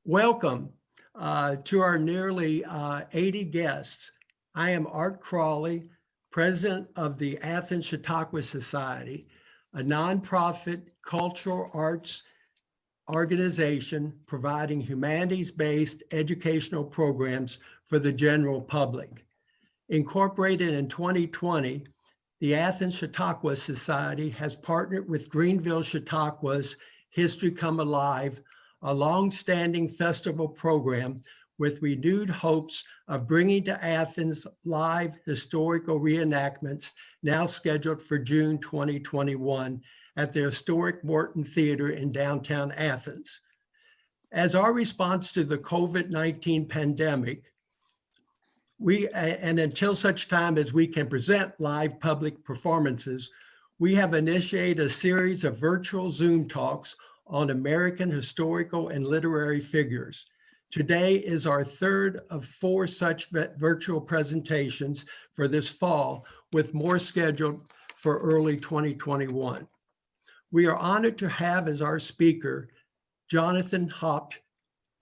Welcome to our nearly 80 guests. I am Art Crawley, president of the Athens Chautauqua Society, a nonprofit cultural arts organization providing humanities-based educational programs for the general public. Incorporated in 2020, the Athens Chautauqua Society has partnered with Greenville Chautauqua's History Come Alive, a long-standing festival program with renewed hopes of bringing to Athens live historical reenactments now scheduled for June 2021 at the historic Morton Theater in downtown Athens. As our response to the COVID-19 pandemic, and until such time as we can present live public performances, we have initiated a series of virtual Zoom talks on American historical and literary figures. Today is our third of 4 such virtual presentations for this fall, with more scheduled for early 2021. We are honored to have as our speaker, Jonathan Haupt,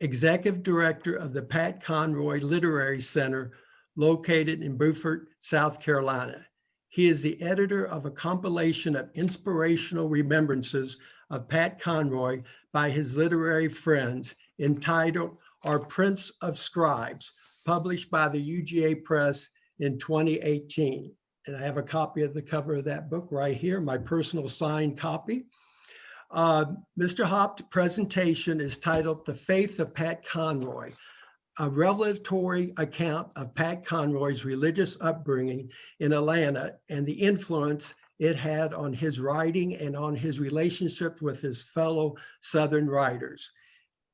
Executive Director of the Pat Conroy Literary Center, located in Beaufort, South Carolina. He is the editor of a compilation of inspirational remembrances of Pat Conroy by his literary friends, entitled Our Prince of Scribes, published by the UGA Press in 2018. And I have a copy of the cover of that book right here, my personal signed copy. Mr. Haupt's presentation is titled The Faith of Pat Conroy, a revelatory account of Pat Conroy's religious upbringing in Atlanta and the influence it had on his writing and on his relationship with his fellow Southern writers.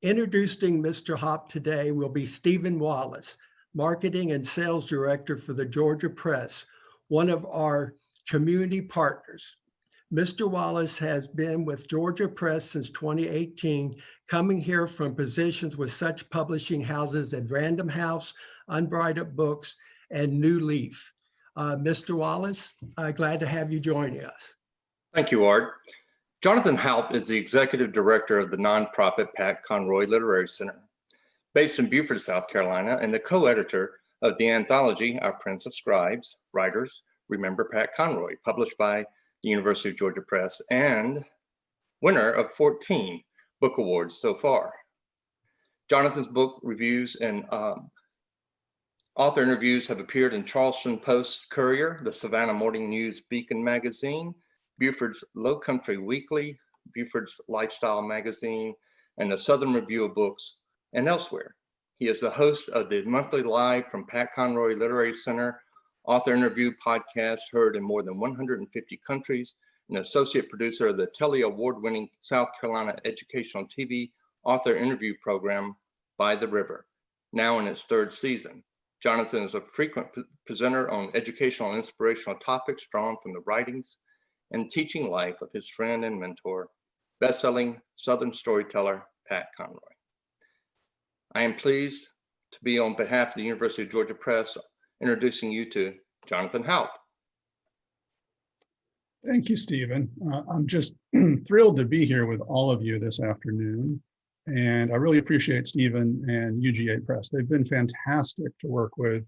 Introducing Mr. Haupt today will be Stephen Wallace, Marketing and Sales Director for the Georgia Press, one of our community partners. Mr. Wallace has been with Georgia Press since 2018, coming here from positions with such publishing houses as Random House, Unbridled Books, and New Leaf. Mr. Wallace, glad to have you joining us. Thank you, Art. Jonathan Haupt is the executive director of the nonprofit Pat Conroy Literary Center, based in Beaufort, South Carolina, and the co-editor of the anthology, Our Prince of Scribes, Writers, Remember Pat Conroy, published by the University of Georgia Press, and winner of 14 book awards so far. Jonathan's book reviews and author interviews have appeared in Charleston Post Courier, the Savannah Morning News Beacon magazine, Beaufort's Lowcountry Weekly, Beaufort's Lifestyle magazine, and the Southern Review of Books, and elsewhere. He is the host of the monthly Live from Pat Conroy Literary Center author interview podcast heard in more than 150 countries, and associate producer of the Telly Award-winning South Carolina educational TV author interview program, By the River, now in its 3rd season. Jonathan is a frequent presenter on educational and inspirational topics drawn from the writings and teaching life of his friend and mentor, best-selling Southern storyteller, Pat Conroy. I am pleased to be on behalf of the University of Georgia Press introducing you to Jonathan Haupt. Thank you, Stephen. I'm just thrilled to be here with all of you this afternoon. And I really appreciate Stephen and UGA Press. They've been fantastic to work with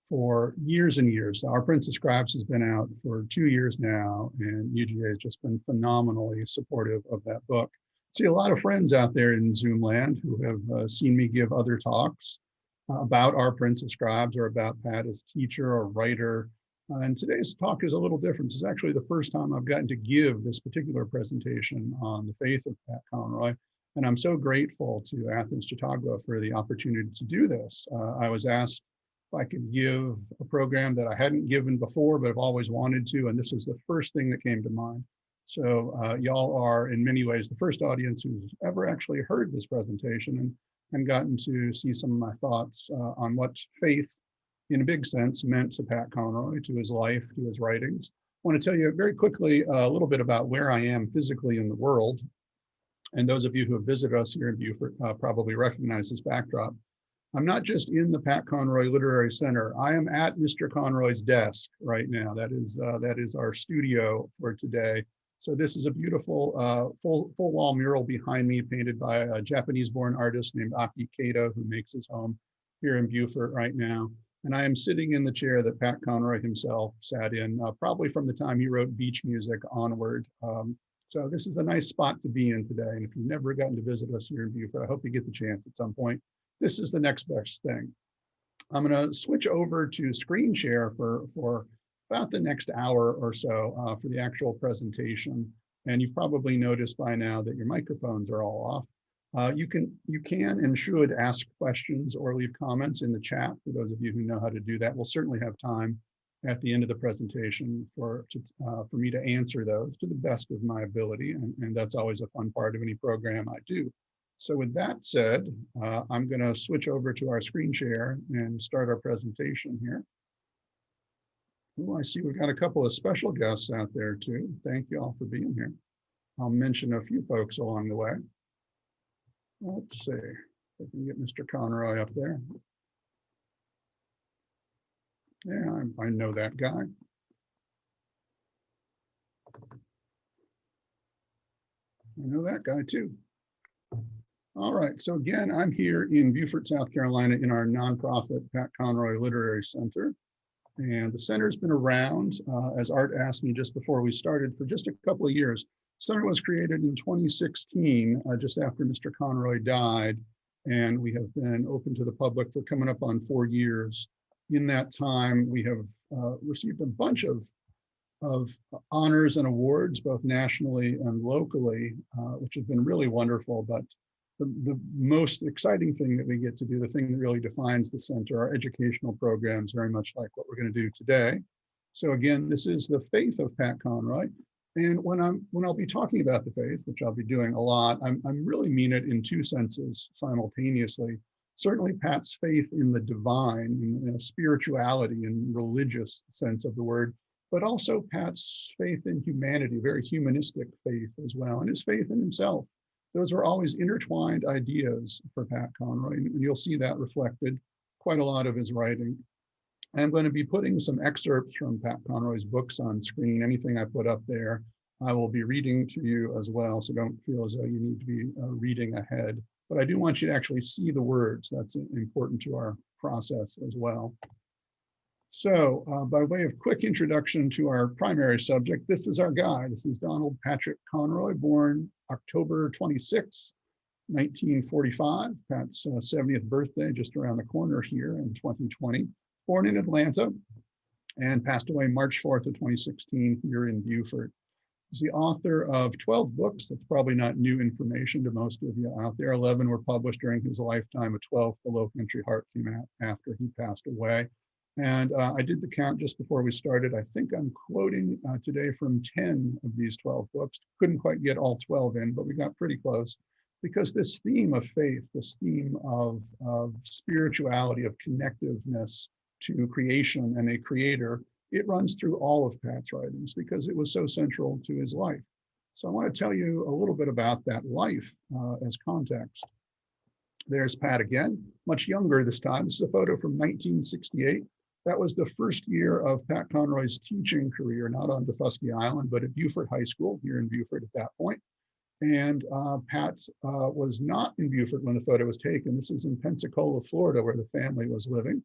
for years and years. Our Prince of Scribes has been out for 2 years now, and UGA has just been phenomenally supportive of that book. I see a lot of friends out there in Zoom land who have seen me give other talks about Our Prince of Scribes or about Pat as teacher or writer. And today's talk is a little different. This is actually the first time I've gotten to give this particular presentation on the faith of Pat Conroy. And I'm so grateful to Athens Chautauqua for the opportunity to do this. I was asked if I could give a program that I hadn't given before, but I've always wanted to, and this is the first thing that came to mind. So y'all are in many ways the first audience who's ever actually heard this presentation and gotten to see some of my thoughts on what faith, in a big sense, meant to Pat Conroy, to his life, to his writings. I want to tell you very quickly a little bit about where I am physically in the world. And those of you who have visited us here in Beaufort probably recognize this backdrop. I'm not just in the Pat Conroy Literary Center. I am at Mr. Conroy's desk right now. That is our studio for today. So this is a beautiful full wall mural behind me, painted by a Japanese-born artist named Aki Kato, who makes his home here in Beaufort right now. And I am sitting in the chair that Pat Conroy himself sat in, probably from the time he wrote Beach Music onward. So this is a nice spot to be in today. And if you've never gotten to visit us here in Beaufort, I hope you get the chance at some point. This is the next best thing. I'm going to switch over to screen share for about the next hour or so for the actual presentation. And you've probably noticed by now that your microphones are all off. You can and should ask questions or leave comments in the chat for those of you who know how to do that. We'll certainly have time at the end of the presentation for me to answer those to the best of my ability. And that's always a fun part of any program I do. So with that said, I'm going to switch over to our screen share and start our presentation here. Oh, I see we've got a couple of special guests out there too. Thank you all for being here. I'll mention a few folks along the way. Let's see if I can get Mr. Conroy up there. Yeah, I know that guy. I know that guy too. All right, so again, I'm here in Beaufort, South Carolina in our nonprofit Pat Conroy Literary Center. And the center's been around, as Art asked me just before we started, for just a couple of years. The center was created in 2016, just after Mr. Conroy died, and we have been open to the public for coming up on 4 years. In that time, we have received a bunch of honors and awards, both nationally and locally, which has been really wonderful. But the most exciting thing that we get to do, the thing that really defines the center, our educational programs, very much like what we're going to do today. So again, this is the faith of Pat Conroy. And when I'll be talking about the faith, which I'll be doing a lot, I'm really mean it in two senses simultaneously. Certainly Pat's faith in the divine, in a spirituality and religious sense of the word, but also Pat's faith in humanity, very humanistic faith as well, and his faith in himself. Those are always intertwined ideas for Pat Conroy, and you'll see that reflected quite a lot of his writing. I'm going to be putting some excerpts from Pat Conroy's books on screen. Anything I put up there, I will be reading to you as well, so don't feel as though you need to be reading ahead. But I do want you to actually see the words. That's important to our process as well. So by way of quick introduction to our primary subject, this is our guy. This is Donald Patrick Conroy, born October 26, 1945, Pat's 70th birthday, just around the corner here in 2020. Born in Atlanta and passed away March 4th of 2016 here in Beaufort. He's the author of 12 books. That's probably not new information to most of you out there. 11 were published during his lifetime. A 12th, The Lowcountry Halp, came out after he passed away. And I did the count just before we started. I think I'm quoting today from 10 of these 12 books. Couldn't quite get all 12 in, but we got pretty close. Because this theme of faith, this theme of spirituality, of connectiveness to creation and a creator, it runs through all of Pat's writings because it was so central to his life. So I want to tell you a little bit about that life as context. There's Pat again, much younger this time. This is a photo from 1968. That was the first year of Pat Conroy's teaching career, not on Daufuskie Island, but at Beaufort High School here in Beaufort at that point. And Pat was not in Beaufort when the photo was taken. This is in Pensacola, Florida, where the family was living.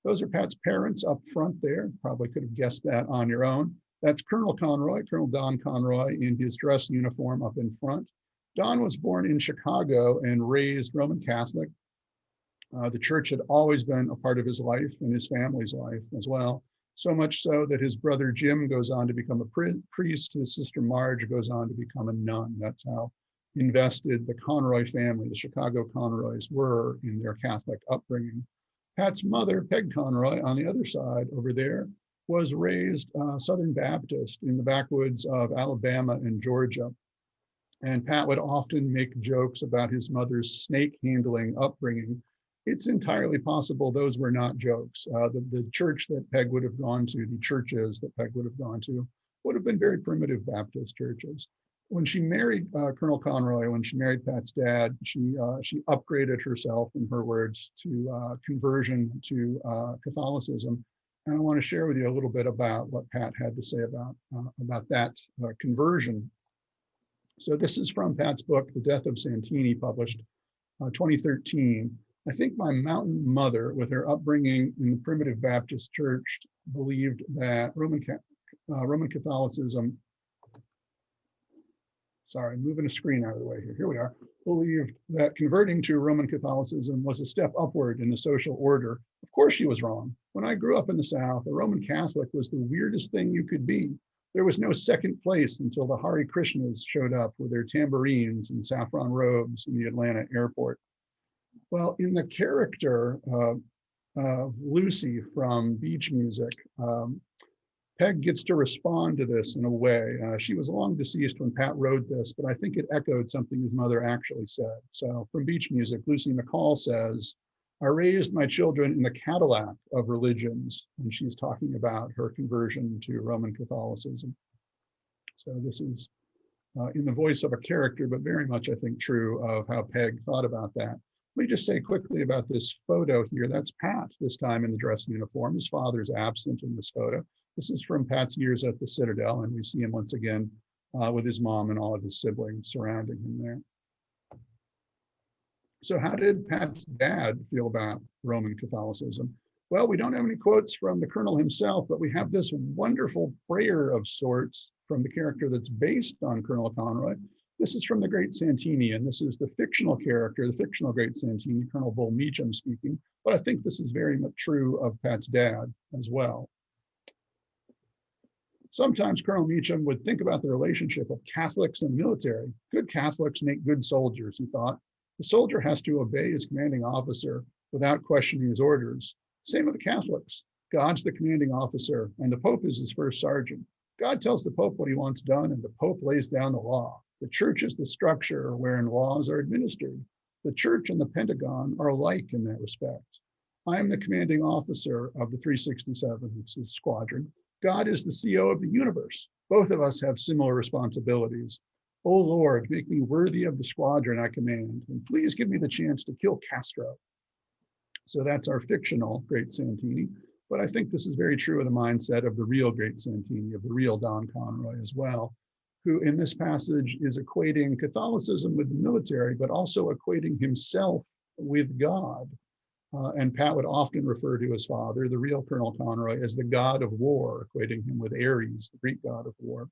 Those are Pat's parents up front there. Probably could have guessed that on your own. That's Colonel Conroy, Colonel Don Conroy, in his dress uniform up in front. Don was born in Chicago and raised Roman Catholic. The church had always been a part of his life and his family's life as well. So much so that his brother Jim goes on to become a priest. His sister Marge goes on to become a nun. That's how invested the Conroy family, the Chicago Conroys, were in their Catholic upbringing. Pat's mother, Peg Conroy, on the other side over there, was raised Southern Baptist in the backwoods of Alabama and Georgia. And Pat would often make jokes about his mother's snake handling upbringing. It's entirely possible those were not jokes. The church that Peg would have gone to, the churches that Peg would have gone to, would have been very primitive Baptist churches. When she married Colonel Conroy, when she married Pat's dad, she upgraded herself, in her words, to conversion to Catholicism. And I want to share with you a little bit about what Pat had to say about that conversion. So this is from Pat's book, The Death of Santini, published 2013. I think my mountain mother, with her upbringing in the primitive Baptist church, believed that Roman Catholicism, sorry, moving a screen out of the way here. Here we are. Believed that converting to Roman Catholicism was a step upward in the social order. Of course she was wrong. When I grew up in the South, a Roman Catholic was the weirdest thing you could be. There was no second place until the Hare Krishnas showed up with their tambourines and saffron robes in the Atlanta airport. Well, in the character of Lucy from Beach Music, Peg gets to respond to this in a way. She was long deceased when Pat wrote this, but I think it echoed something his mother actually said. So from Beach Music, Lucy McCall says, I raised my children in the Cadillac of religions, and she's talking about her conversion to Roman Catholicism. So this is in the voice of a character, but very much, I think, true of how Peg thought about that. Let me just say quickly about this photo here. That's Pat, this time in the dress uniform. His father's absent in this photo. This is from Pat's years at the Citadel, and we see him once again with his mom and all of his siblings surrounding him there. So how did Pat's dad feel about Roman Catholicism? Well, we don't have any quotes from the colonel himself, but we have this wonderful prayer of sorts from the character that's based on Colonel Conroy. This is from the Great Santini, and this is the fictional character, the fictional Great Santini, Colonel Bull Meacham speaking, but I think this is very much true of Pat's dad as well. Sometimes Colonel Meacham would think about the relationship of Catholics and military. Good Catholics make good soldiers, he thought. The soldier has to obey his commanding officer without questioning his orders. Same with the Catholics. God's the commanding officer, and the Pope is his first sergeant. God tells the Pope what he wants done, and the Pope lays down the law. The church is the structure wherein laws are administered. The church and the Pentagon are alike in that respect. I am the commanding officer of the 367, it's his squadron. God is the CO of the universe. Both of us have similar responsibilities. Oh Lord, make me worthy of the squadron I command, and please give me the chance to kill Castro. So that's our fictional Great Santini, but I think this is very true of the mindset of the real Great Santini, of the real Don Conroy as well, who in this passage is equating Catholicism with the military, but also equating himself with God. And Pat would often refer to his father, the real Colonel Conroy, as the god of war, equating him with Ares, the Greek god of war.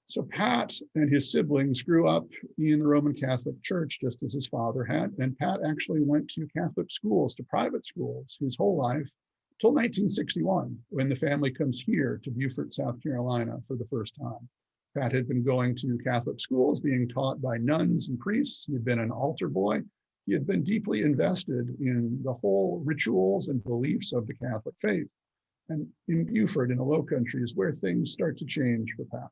So Pat and his siblings grew up in the Roman Catholic Church, just as his father had. And Pat actually went to Catholic schools, to private schools, his whole life, till 1961, when the family comes here to Beaufort, South Carolina for the first time. Pat had been going to Catholic schools, being taught by nuns and priests. He had been an altar boy. He had been deeply invested in the whole rituals and beliefs of the Catholic faith. And in Beaufort, in the Lowcountry, is where things start to change for Pat.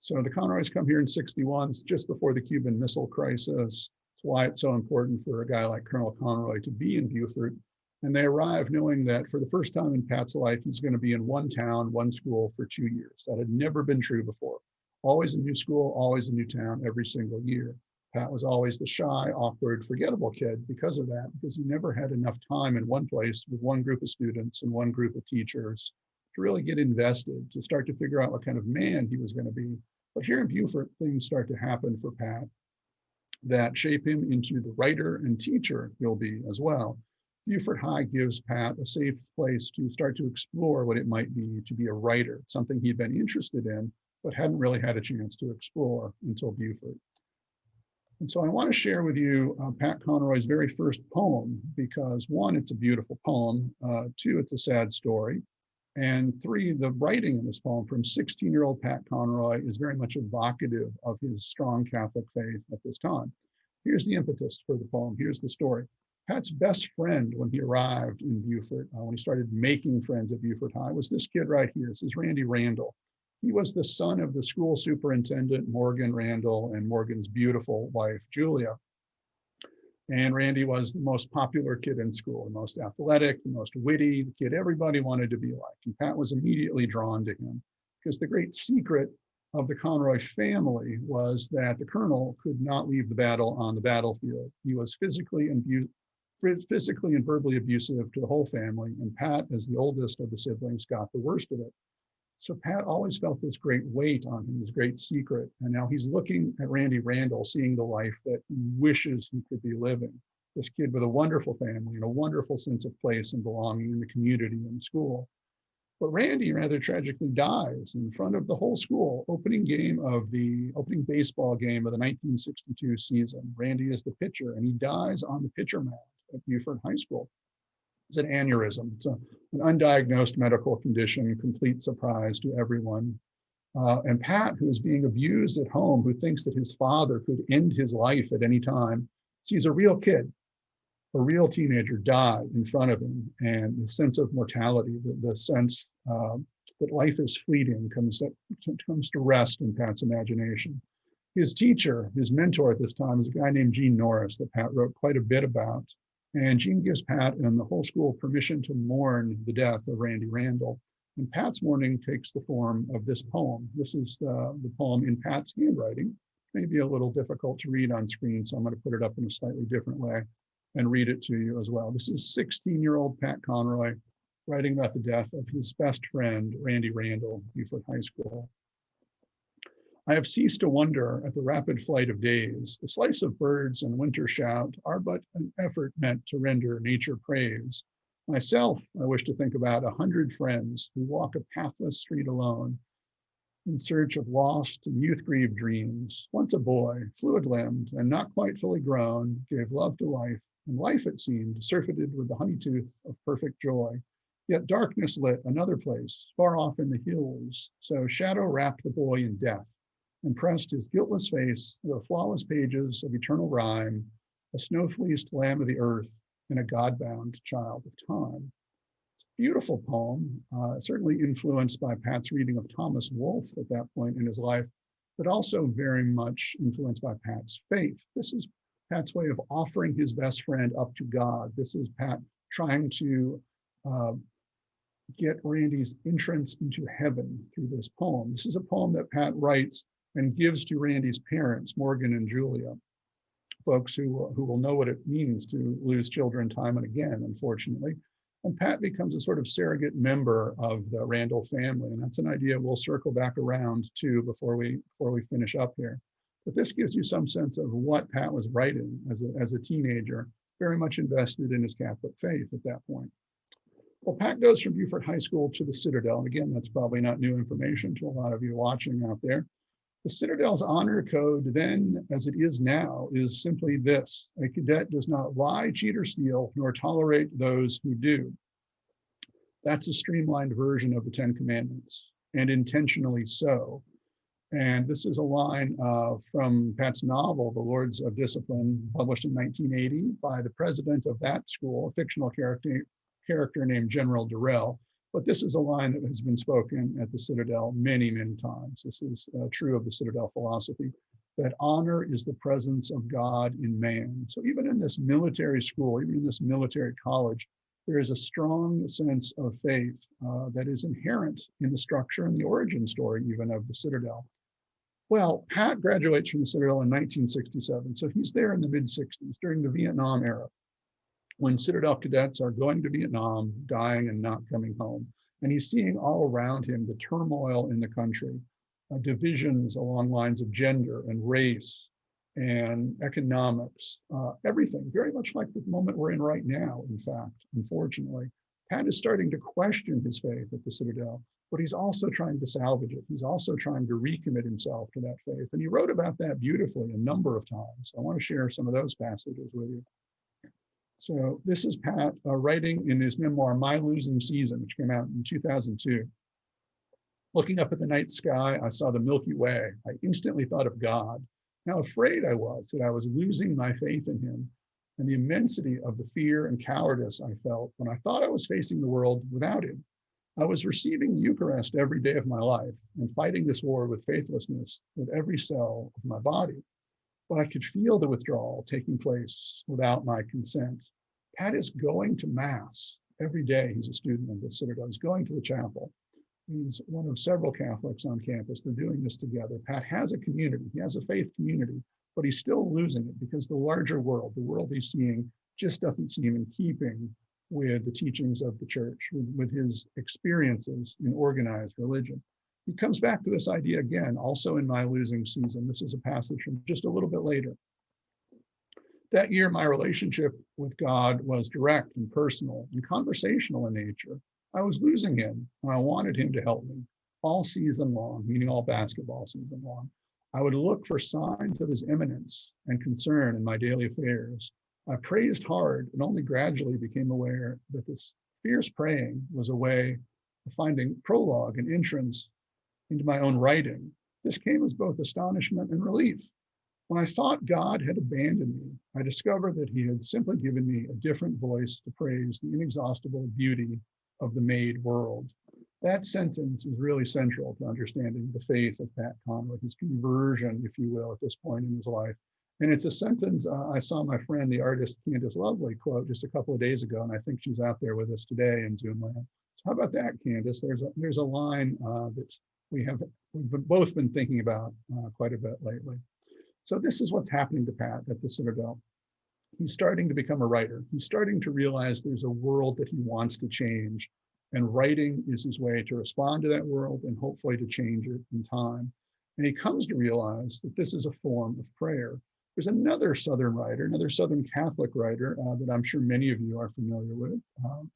So the Conroys come here in 61, it's just before the Cuban Missile Crisis. It's why it's so important for a guy like Colonel Conroy to be in Beaufort. And they arrive knowing that for the first time in Pat's life, he's going to be in one town, one school for 2 years. That had never been true before. Always a new school, always a new town every single year. Pat was always the shy, awkward, forgettable kid because of that, because he never had enough time in one place with one group of students and one group of teachers to really get invested, to start to figure out what kind of man he was going to be. But here in Beaufort, things start to happen for Pat that shape him into the writer and teacher he'll be as well. Beaufort High gives Pat a safe place to start to explore what it might be to be a writer, something he'd been interested in, but hadn't really had a chance to explore until Beaufort. And so I want to share with you Pat Conroy's very first poem, because one, it's a beautiful poem, two, it's a sad story, and three, the writing in this poem from 16-year-old Pat Conroy is very much evocative of his strong Catholic faith at this time. Here's the impetus for the poem. Here's the story. Pat's best friend when he arrived in Beaufort, when he started making friends at Beaufort High, was this kid right here. This is Randy Randall. He was the son of the school superintendent, Morgan Randall, and Morgan's beautiful wife, Julia. And Randy was the most popular kid in school, the most athletic, the most witty, the kid everybody wanted to be like. And Pat was immediately drawn to him, because the great secret of the Conroy family was that the colonel could not leave the battle on the battlefield. He was physically and verbally abusive to the whole family. And Pat, as the oldest of the siblings, got the worst of it. So Pat always felt this great weight on him, this great secret. And now he's looking at Randy Randall, seeing the life that he wishes he could be living. This kid with a wonderful family and a wonderful sense of place and belonging in the community and school. But Randy rather tragically dies in front of the whole school, opening baseball game of the 1962 season. Randy is the pitcher and he dies on the pitcher mound at Beaufort High School. It's an aneurysm. It's an undiagnosed medical condition, complete surprise to everyone. And Pat, who is being abused at home, who thinks that his father could end his life at any time, sees a real kid, a real teenager die in front of him. And the sense of mortality, the sense that life is fleeting comes to rest in Pat's imagination. His teacher, his mentor at this time, is a guy named Gene Norris that Pat wrote quite a bit about. And Gene gives Pat and the whole school permission to mourn the death of Randy Randall. And Pat's mourning takes the form of this poem. This is the poem in Pat's handwriting. Maybe a little difficult to read on screen, so I'm going to put it up in a slightly different way and read it to you as well. This is 16-year-old Pat Conroy writing about the death of his best friend, Randy Randall, Beaufort High School. I have ceased to wonder at the rapid flight of days. The slice of birds and winter shout are but an effort meant to render nature praise. Myself, I wish to think about 100 friends who walk a pathless street alone in search of lost and youth-grieved dreams. Once a boy, fluid-limbed and not quite fully grown, gave love to life, and life, it seemed, surfeited with the honey tooth of perfect joy. Yet darkness lit another place, far off in the hills, so shadow wrapped the boy in death, and pressed his guiltless face to the flawless pages of eternal rhyme, a snow-fleeced lamb of the earth and a God-bound child of time. It's a beautiful poem, certainly influenced by Pat's reading of Thomas Wolfe at that point in his life, but also very much influenced by Pat's faith. This is Pat's way of offering his best friend up to God. This is Pat trying to get Randy's entrance into heaven through this poem. This is a poem that Pat writes and gives to Randy's parents, Morgan and Julia, folks who will know what it means to lose children time and again, unfortunately. And Pat becomes a sort of surrogate member of the Randall family. And that's an idea we'll circle back around to before we finish up here. But this gives you some sense of what Pat was writing as a teenager, very much invested in his Catholic faith at that point. Well, Pat goes from Beaufort High School to the Citadel. And again, that's probably not new information to a lot of you watching out there. The Citadel's honor code then, as it is now, is simply this: a cadet does not lie, cheat, or steal, nor tolerate those who do. That's a streamlined version of the Ten Commandments, and intentionally so. And this is a line from Pat's novel, The Lords of Discipline, published in 1980 by the president of that school, a fictional character named General Durrell. But this is a line that has been spoken at the Citadel many, many times. This is true of the Citadel philosophy, that honor is the presence of God in man. So even in this military school, even in this military college, there is a strong sense of faith that is inherent in the structure and the origin story even of the Citadel. Well, Pat graduates from the Citadel in 1967. So he's there in the mid-60s during the Vietnam era, when Citadel cadets are going to Vietnam, dying and not coming home. And he's seeing all around him the turmoil in the country, divisions along lines of gender and race and economics, everything, very much like the moment we're in right now, in fact, unfortunately. Pat is starting to question his faith at the Citadel, but he's also trying to salvage it. He's also trying to recommit himself to that faith. And he wrote about that beautifully a number of times. I want to share some of those passages with you. So this is Pat writing in his memoir, My Losing Season, which came out in 2002. Looking up at the night sky, I saw the Milky Way. I instantly thought of God. How afraid I was that I was losing my faith in him, and the immensity of the fear and cowardice I felt when I thought I was facing the world without him. I was receiving Eucharist every day of my life and fighting this war with faithlessness with every cell of my body. But I could feel the withdrawal taking place without my consent. Pat is going to Mass every day. He's a student of the Citadel. He's going to the chapel. He's one of several Catholics on campus. They're doing this together. Pat has a community. He has a faith community, but he's still losing it because the larger world, the world he's seeing, just doesn't seem in keeping with the teachings of the church, with his experiences in organized religion. He comes back to this idea again, also in My Losing Season. This is a passage from just a little bit later. That year, my relationship with God was direct and personal and conversational in nature. I was losing him, and I wanted him to help me all season long, meaning all basketball season long. I would look for signs of his imminence and concern in my daily affairs. I praised hard and only gradually became aware that this fierce praying was a way of finding prologue and entrance into my own writing. This came as both astonishment and relief. When I thought God had abandoned me, I discovered that he had simply given me a different voice to praise the inexhaustible beauty of the made world. That sentence is really central to understanding the faith of Pat Conroy, his conversion, if you will, at this point in his life. And it's a sentence I saw my friend, the artist Candace Lovely, quote just a couple of days ago, and I think she's out there with us today in Zoom land. So how about that, Candace? There's a line that we've both been thinking about quite a bit lately. So this is what's happening to Pat at the Citadel. He's starting to become a writer. He's starting to realize there's a world that he wants to change, and writing is his way to respond to that world and hopefully to change it in time. And he comes to realize that this is a form of prayer. There's another Southern writer, another Southern Catholic writer that I'm sure many of you are familiar with,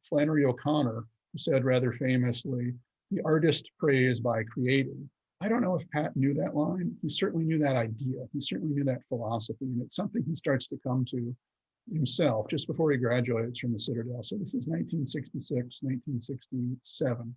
Flannery O'Connor, who said rather famously, "The artist prays by creating." I don't know if Pat knew that line. He certainly knew that idea. He certainly knew that philosophy. And it's something he starts to come to himself just before he graduates from the Citadel. So this is 1966, 1967.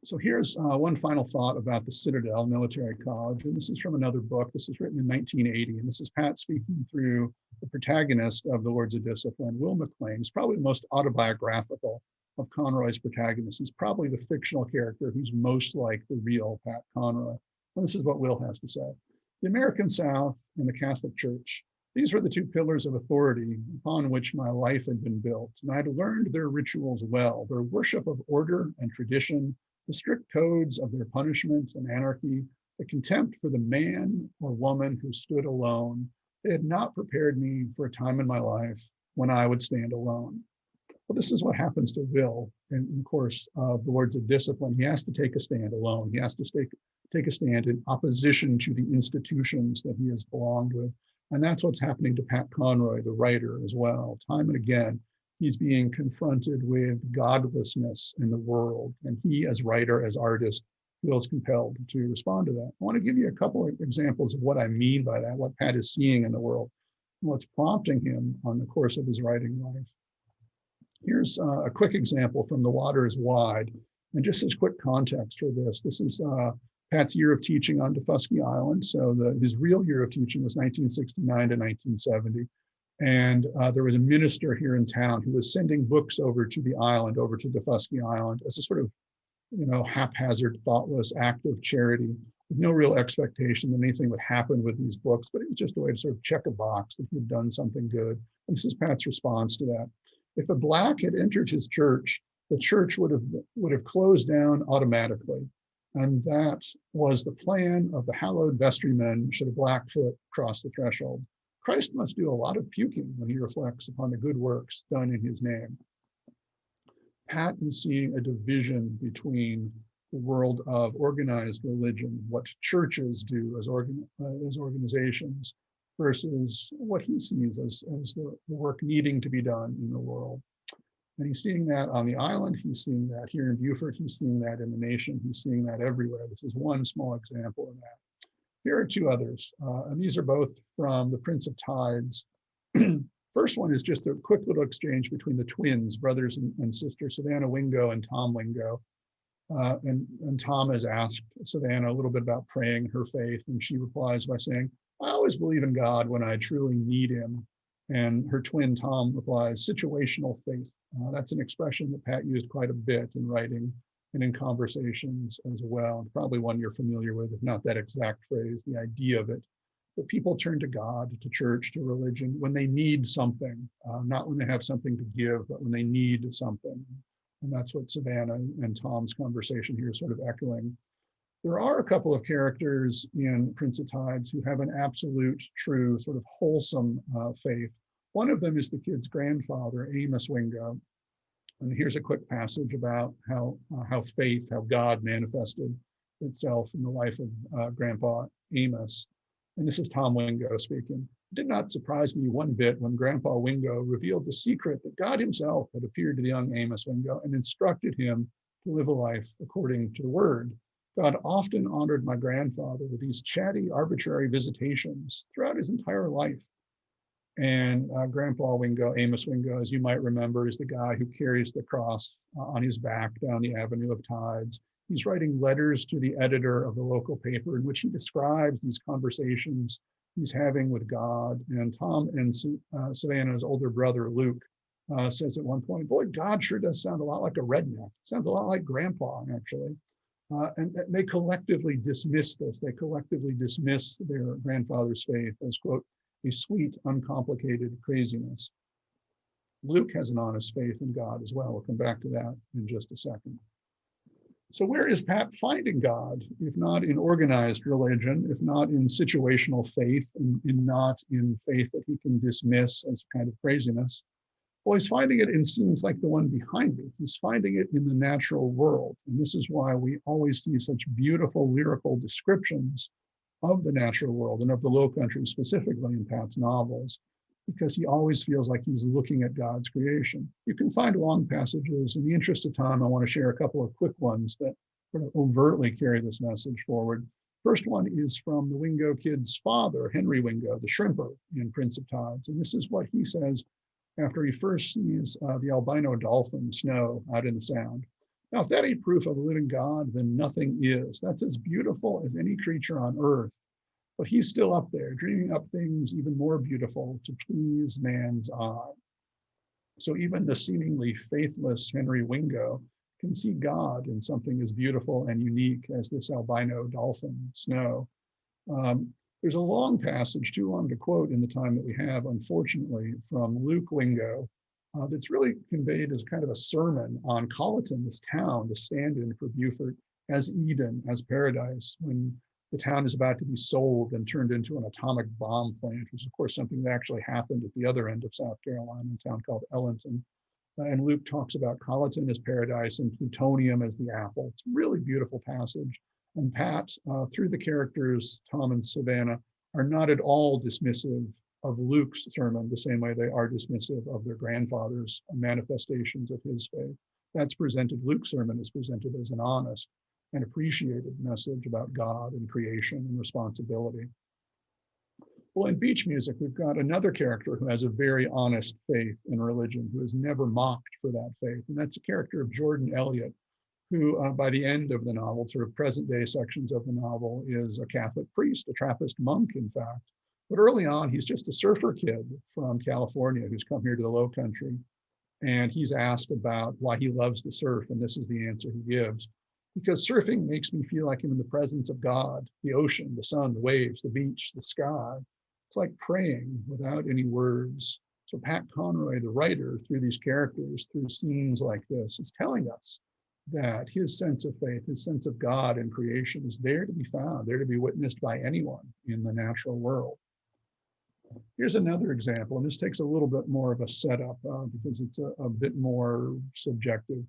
So here's one final thought about the Citadel Military College. And this is from another book. This is written in 1980. And this is Pat speaking through the protagonist of The Words of Discipline, Will McLean. He's probably the most autobiographical of Conroy's protagonists. He's probably the fictional character who's most like the real Pat Conroy. And this is what Will has to say. The American South and the Catholic Church, these were the two pillars of authority upon which my life had been built. And I had learned their rituals well, their worship of order and tradition, the strict codes of their punishment and anarchy, the contempt for the man or woman who stood alone. They had not prepared me for a time in my life when I would stand alone. Well, this is what happens to Will in the course of The Words of Discipline. He has to take a stand alone. He has to take a stand in opposition to the institutions that he has belonged with. And that's what's happening to Pat Conroy, the writer, as well. Time and again, he's being confronted with godlessness in the world. And he, as writer, as artist, feels compelled to respond to that. I want to give you a couple of examples of what I mean by that, what Pat is seeing in the world, and what's prompting him on the course of his writing life. Here's a quick example from The Water is Wide. And just as quick context for this, this is Pat's year of teaching on Daufuskie Island. So his real year of teaching was 1969 to 1970. And there was a minister here in town who was sending books over to the island, over to Daufuskie Island, as a sort of, haphazard, thoughtless act of charity, with no real expectation that anything would happen with these books. But it was just a way to sort of check a box that he'd done something good. And this is Pat's response to that. If a Black had entered his church, the church would have closed down automatically. And that was the plan of the hallowed vestrymen should a Blackfoot cross the threshold. Christ must do a lot of puking when he reflects upon the good works done in his name. Pat is seeing a division between the world of organized religion, what churches do as organizations, versus what he sees as the work needing to be done in the world. And he's seeing that on the island, he's seeing that here in Beaufort, he's seeing that in the nation, he's seeing that everywhere. This is one small example of that. Here are two others, and these are both from The Prince of Tides. First one is just a quick little exchange between the twins, brothers and sisters, Savannah Wingo and Tom Wingo. And Tom has asked Savannah a little bit about praying her faith, and she replies by saying, "I always believe in God when I truly need him." And her twin Tom replies, "Situational faith." That's an expression that Pat used quite a bit in writing and in conversations as well. And probably one you're familiar with, if not that exact phrase, the idea of it. That people turn to God, to church, to religion when they need something, not when they have something to give, but when they need something. And that's what Savannah and Tom's conversation here is sort of echoing. There are a couple of characters in Prince of Tides who have an absolute, true, sort of wholesome faith. One of them is the kid's grandfather, Amos Wingo. And here's a quick passage about how faith, how God manifested itself in the life of Grandpa Amos. And this is Tom Wingo speaking. It did not surprise me one bit when Grandpa Wingo revealed the secret that God himself had appeared to the young Amos Wingo and instructed him to live a life according to the word. God often honored my grandfather with these chatty, arbitrary visitations throughout his entire life. And Grandpa Wingo, Amos Wingo, as you might remember, is the guy who carries the cross on his back down the Avenue of Tides. He's writing letters to the editor of the local paper in which he describes these conversations he's having with God. And Tom and Savannah's older brother, Luke, says at one point, boy, God sure does sound a lot like a redneck. Sounds a lot like Grandpa, actually. And they collectively dismiss this. They collectively dismiss their grandfather's faith as, quote, a sweet, uncomplicated craziness. Luke has an honest faith in God as well. We'll come back to that in just a second. So where is Pat finding God, if not in organized religion, if not in situational faith, and not in faith that he can dismiss as kind of craziness? Well, he's finding it in scenes like the one behind me. He's finding it in the natural world. And this is why we always see such beautiful lyrical descriptions of the natural world and of the Lowcountry specifically in Pat's novels, because he always feels like he's looking at God's creation. You can find long passages. In the interest of time, I want to share a couple of quick ones that sort of overtly carry this message forward. First one is from the Wingo kid's father, Henry Wingo, the shrimper in Prince of Tides. And this is what he says after he first sees the albino dolphin Snow out in the Sound. Now, if that ain't proof of a living God, then nothing is. That's as beautiful as any creature on earth. But he's still up there, dreaming up things even more beautiful to please man's eye. So even the seemingly faithless Henry Wingo can see God in something as beautiful and unique as this albino dolphin, Snow. There's a long passage, too long to quote in the time that we have, unfortunately, from Luke Wingo, that's really conveyed as kind of a sermon on Colleton, this town, the stand-in for Beaufort, as Eden, as paradise, when the town is about to be sold and turned into an atomic bomb plant, which is, of course, something that actually happened at the other end of South Carolina, in a town called Ellenton. And Luke talks about Colleton as paradise and plutonium as the apple. It's a really beautiful passage. And Pat, through the characters, Tom and Savannah, are not at all dismissive of Luke's sermon the same way they are dismissive of their grandfather's manifestations of his faith. That's presented, Luke's sermon is presented as an honest and appreciated message about God and creation and responsibility. Well, in Beach Music, we've got another character who has a very honest faith in religion, who is never mocked for that faith. And that's a character of Jordan Elliott, who by the end of the novel, sort of present day sections of the novel, is a Catholic priest, a Trappist monk, in fact. But early on, he's just a surfer kid from California who's come here to the Lowcountry. And he's asked about why he loves to surf. And this is the answer he gives. Because surfing makes me feel like I'm in the presence of God, the ocean, the sun, the waves, the beach, the sky. It's like praying without any words. So Pat Conroy, the writer, through these characters, through scenes like this, is telling us that his sense of faith, his sense of God and creation is there to be found, there to be witnessed by anyone in the natural world. Here's another example, and this takes a little bit more of a setup because it's a bit more subjective.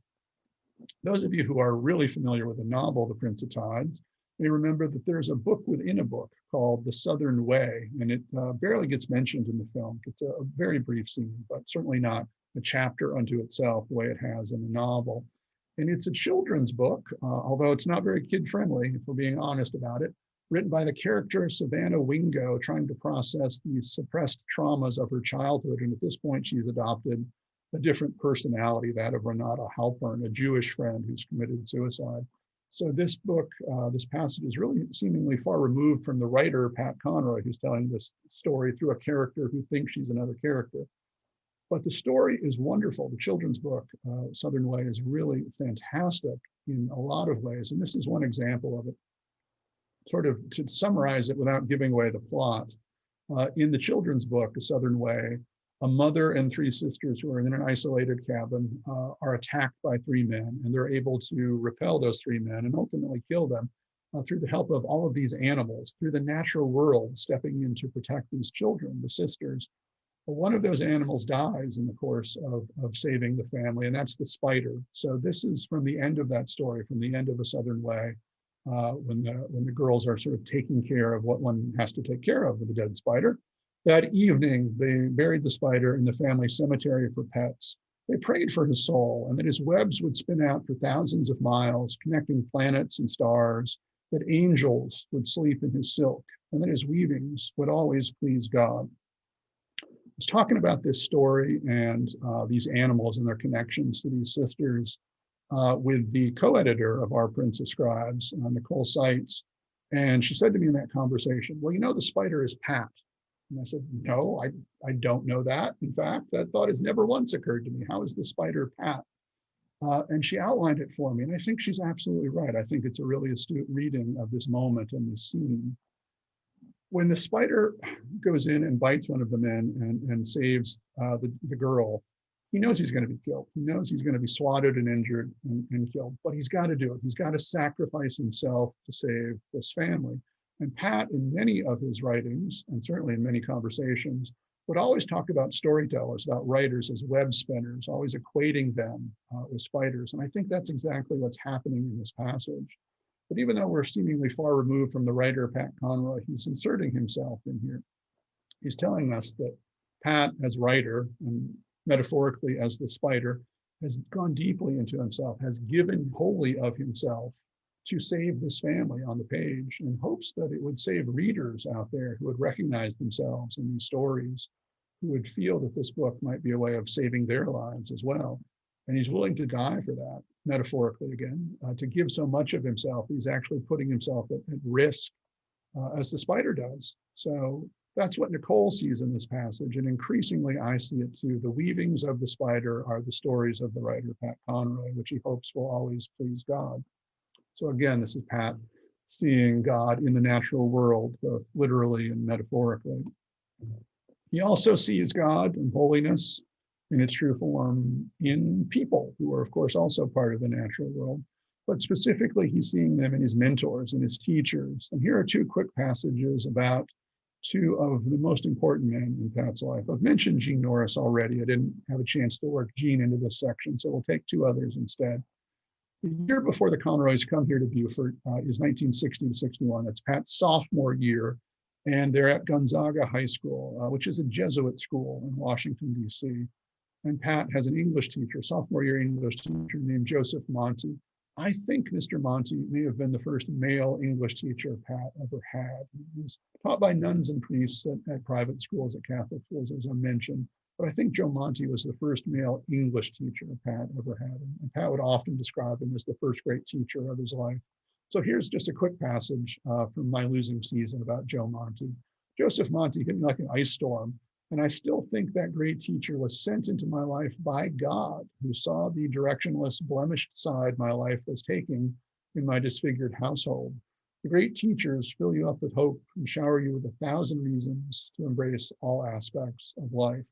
Those of you who are really familiar with the novel, The Prince of Tides, may remember that there's a book within a book called The Southern Way, and it barely gets mentioned in the film. It's a very brief scene, but certainly not a chapter unto itself the way it has in the novel. And it's a children's book, although it's not very kid-friendly, if we're being honest about it, written by the character Savannah Wingo, trying to process these suppressed traumas of her childhood. And at this point, she's adopted a different personality, that of Renata Halpern, a Jewish friend who's committed suicide. So this book, this passage is really seemingly far removed from the writer, Pat Conroy, who's telling this story through a character who thinks she's another character. But the story is wonderful. The children's book, Southern Way, is really fantastic in a lot of ways. And this is one example of it. Sort of to summarize it without giving away the plot, in the children's book, The Southern Way, a mother and three sisters who are in an isolated cabin are attacked by three men, and they're able to repel those three men and ultimately kill them through the help of all of these animals, through the natural world stepping in to protect these children, the sisters. But one of those animals dies in the course of saving the family, and that's the spider. So this is from the end of that story, from the end of A Southern Way, when the girls are sort of taking care of what one has to take care of with the dead spider. That evening, they buried the spider in the family cemetery for pets. They prayed for his soul and that his webs would spin out for thousands of miles, connecting planets and stars, that angels would sleep in his silk, and that his weavings would always please God. I was talking about this story and these animals and their connections to these sisters with the co-editor of Our Prince of Scribes, Nicole Seitz. And she said to me in that conversation, well, you know, the spider is Pat. And I said, no, I don't know that. In fact, that thought has never once occurred to me. How is the spider Pat? And she outlined it for me. And I think she's absolutely right. I think it's a really astute reading of this moment and this scene. When the spider goes in and bites one of the men and saves the girl, he knows he's going to be killed. He knows he's going to be swatted and injured and killed, but he's got to do it. He's got to sacrifice himself to save this family. And Pat, in many of his writings, and certainly in many conversations, would always talk about storytellers, about writers as web spinners, always equating them with spiders. And I think that's exactly what's happening in this passage. But even though we're seemingly far removed from the writer, Pat Conroy, he's inserting himself in here. He's telling us that Pat, as writer, and metaphorically as the spider, has gone deeply into himself, has given wholly of himself to save this family on the page, in hopes that it would save readers out there who would recognize themselves in these stories, who would feel that this book might be a way of saving their lives as well. And he's willing to die for that, metaphorically again, to give so much of himself. He's actually putting himself at risk, as the spider does. So that's what Nicole sees in this passage. And increasingly, I see it too. The weavings of the spider are the stories of the writer, Pat Conroy, which he hopes will always please God. So again, this is Pat seeing God in the natural world, both literally and metaphorically. He also sees God and holiness in its true form in people, who are, of course, also part of the natural world. But specifically, he's seeing them in his mentors and his teachers. And here are two quick passages about two of the most important men in Pat's life. I've mentioned Jean Norris already. I didn't have a chance to work Jean into this section, so we'll take two others instead. The year before the Conroys come here to Beaufort is 1960 to 61. That's Pat's sophomore year. And they're at Gonzaga High School, which is a Jesuit school in Washington, D.C. And Pat has an English teacher, sophomore year English teacher named Joseph Monty. I think Mr. Monty may have been the first male English teacher Pat ever had. He was taught by nuns and priests at private schools, at Catholic schools, as I mentioned. But I think Joe Monty was the first male English teacher Pat ever had. And Pat would often describe him as the first great teacher of his life. So here's just a quick passage from My Losing Season about Joe Monty. Joseph Monty hit me like an ice storm. And I still think that great teacher was sent into my life by God, who saw the directionless, blemished side my life was taking in my disfigured household. The great teachers fill you up with hope and shower you with 1,000 reasons to embrace all aspects of life.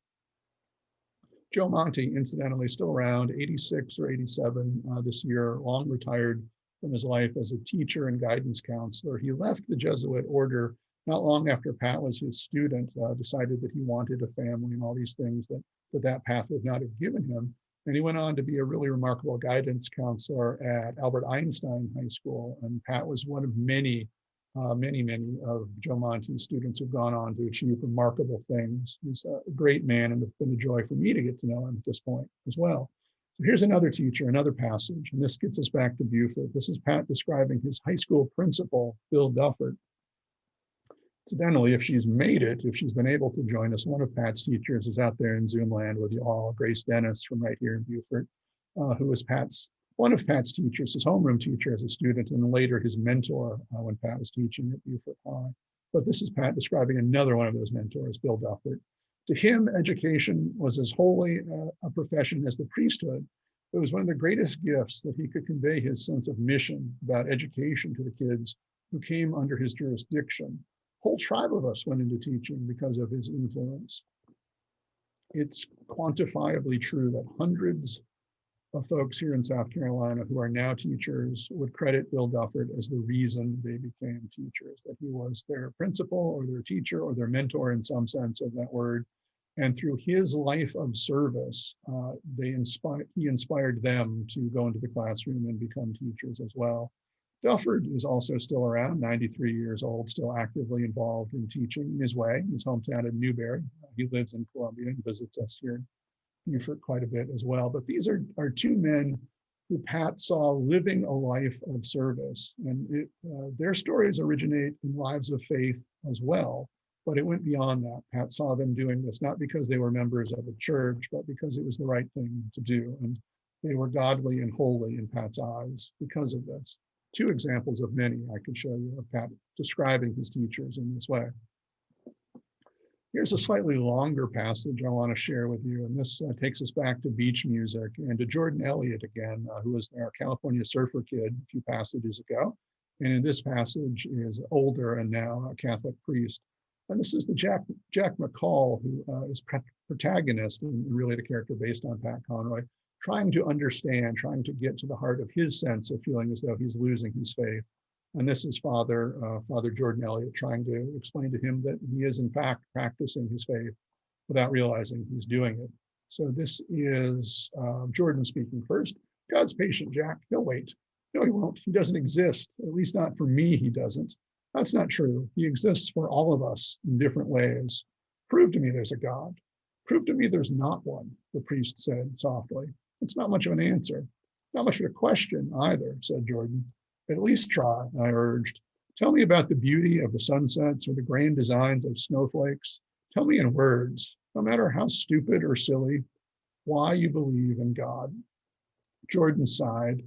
Joe Monty, incidentally, still around, 86 or 87 this year, long retired from his life as a teacher and guidance counselor. He left the Jesuit order not long after Pat was his student, decided that he wanted a family and all these things that path would not have given him. And he went on to be a really remarkable guidance counselor at Albert Einstein High School. And Pat was one of many of Joe Monty's students who've gone on to achieve remarkable things. He's a great man, and it's been a joy for me to get to know him at this point as well. So here's another teacher, another passage, and this gets us back to Beaufort. This is Pat describing his high school principal, Bill Duffert. Incidentally, if she's made it, if she's been able to join us, one of Pat's teachers is out there in Zoom land with you all, Grace Dennis from right here in Beaufort, who was one of Pat's teachers, his homeroom teacher as a student, and later his mentor when Pat was teaching at Beaufort High. But this is Pat describing another one of those mentors, Bill Duffert. To him, education was as holy a profession as the priesthood. It was one of the greatest gifts that he could convey his sense of mission about education to the kids who came under his jurisdiction. A whole tribe of us went into teaching because of his influence. It's quantifiably true that hundreds of folks here in South Carolina who are now teachers would credit Bill Duffert as the reason they became teachers, that he was their principal or their teacher or their mentor in some sense of that word. And through his life of service, he inspired them to go into the classroom and become teachers as well. Dufford is also still around, 93 years old, still actively involved in teaching in his way, in his hometown of Newberry. He lives in Columbia and visits us here in Beaufort quite a bit as well. But these are two men who Pat saw living a life of service. And their stories originate in lives of faith as well, but it went beyond that. Pat saw them doing this, not because they were members of a church, but because it was the right thing to do. And they were godly and holy in Pat's eyes because of this. Two examples of many I could show you of Pat describing his teachers in this way. Here's a slightly longer passage I want to share with you, and this takes us back to beach music and to Jordan Elliott again, who was our California surfer kid a few passages ago. And in this passage is older and now a Catholic priest. And this is the Jack McCall, who is protagonist and really the character based on Pat Conroy, trying to understand, trying to get to the heart of his sense of feeling as though he's losing his faith. And this is Father Jordan Elliott trying to explain to him that he is in fact practicing his faith without realizing he's doing it. So this is Jordan speaking first. God's patient, Jack. He'll wait. No, he won't. He doesn't exist. At least not for me, he doesn't. That's not true. He exists for all of us in different ways. Prove to me there's a God. Prove to me there's not one, the priest said softly. It's not much of an answer. Not much of a question either, said Jordan. At least try, I urged. Tell me about the beauty of the sunsets or the grand designs of snowflakes. Tell me in words, no matter how stupid or silly, why you believe in God. Jordan sighed.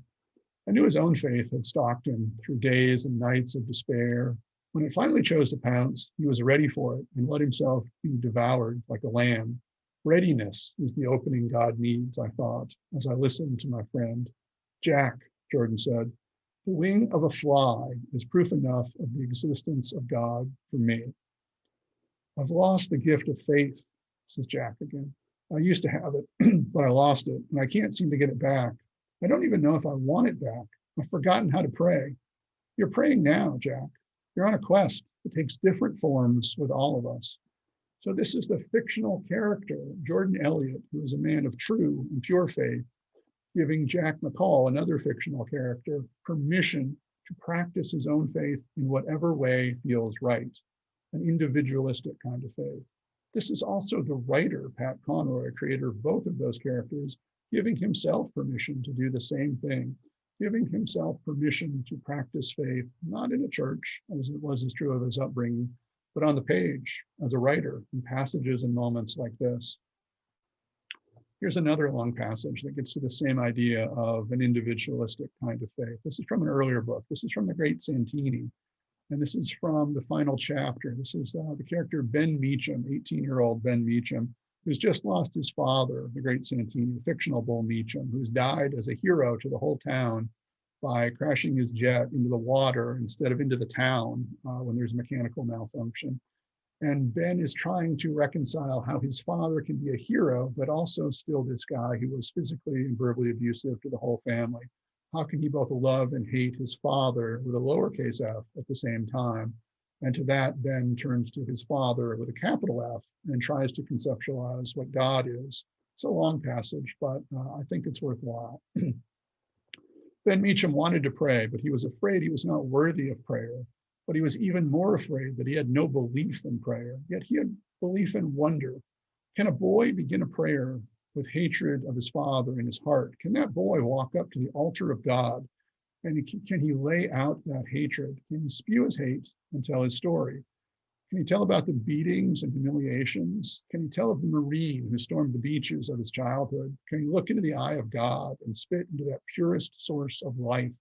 I knew his own faith had stalked him through days and nights of despair. When it finally chose to pounce, he was ready for it and let himself be devoured like a lamb. Readiness is the opening God needs, I thought, as I listened to my friend. Jack, Jordan said, the wing of a fly is proof enough of the existence of God for me. I've lost the gift of faith, says Jack again. I used to have it, but I lost it, and I can't seem to get it back. I don't even know if I want it back. I've forgotten how to pray. You're praying now, Jack. You're on a quest. It takes different forms with all of us. So this is the fictional character, Jordan Elliott, who is a man of true and pure faith, giving Jack McCall, another fictional character, permission to practice his own faith in whatever way feels right, an individualistic kind of faith. This is also the writer, Pat Conroy, creator of both of those characters, giving himself permission to do the same thing, giving himself permission to practice faith, not in a church, as it was as true of his upbringing, but on the page as a writer in passages and moments like this. Here's another long passage that gets to the same idea of an individualistic kind of faith. This is from an earlier book. This is from the great Santini, and this is from the final chapter. This is the character Ben Meacham, 18-year-old Ben Meacham, who's just lost his father, the great Santini, the fictional Bull Meacham, who's died as a hero to the whole town by crashing his jet into the water instead of into the town when there's a mechanical malfunction. And Ben is trying to reconcile how his father can be a hero, but also still this guy who was physically and verbally abusive to the whole family. How can he both love and hate his father with a lowercase f at the same time? And to that, Ben turns to his father with a capital F and tries to conceptualize what God is. It's a long passage, but I think it's worthwhile. Ben Meacham wanted to pray, but he was afraid he was not worthy of prayer. But he was even more afraid that he had no belief in prayer, yet he had belief in wonder. Can a boy begin a prayer with hatred of his father in his heart? Can that boy walk up to the altar of God and can he lay out that hatred? Can he spew his hate and tell his story? Can he tell about the beatings and humiliations? Can he tell of the Marine who stormed the beaches of his childhood? Can he look into the eye of God and spit into that purest source of life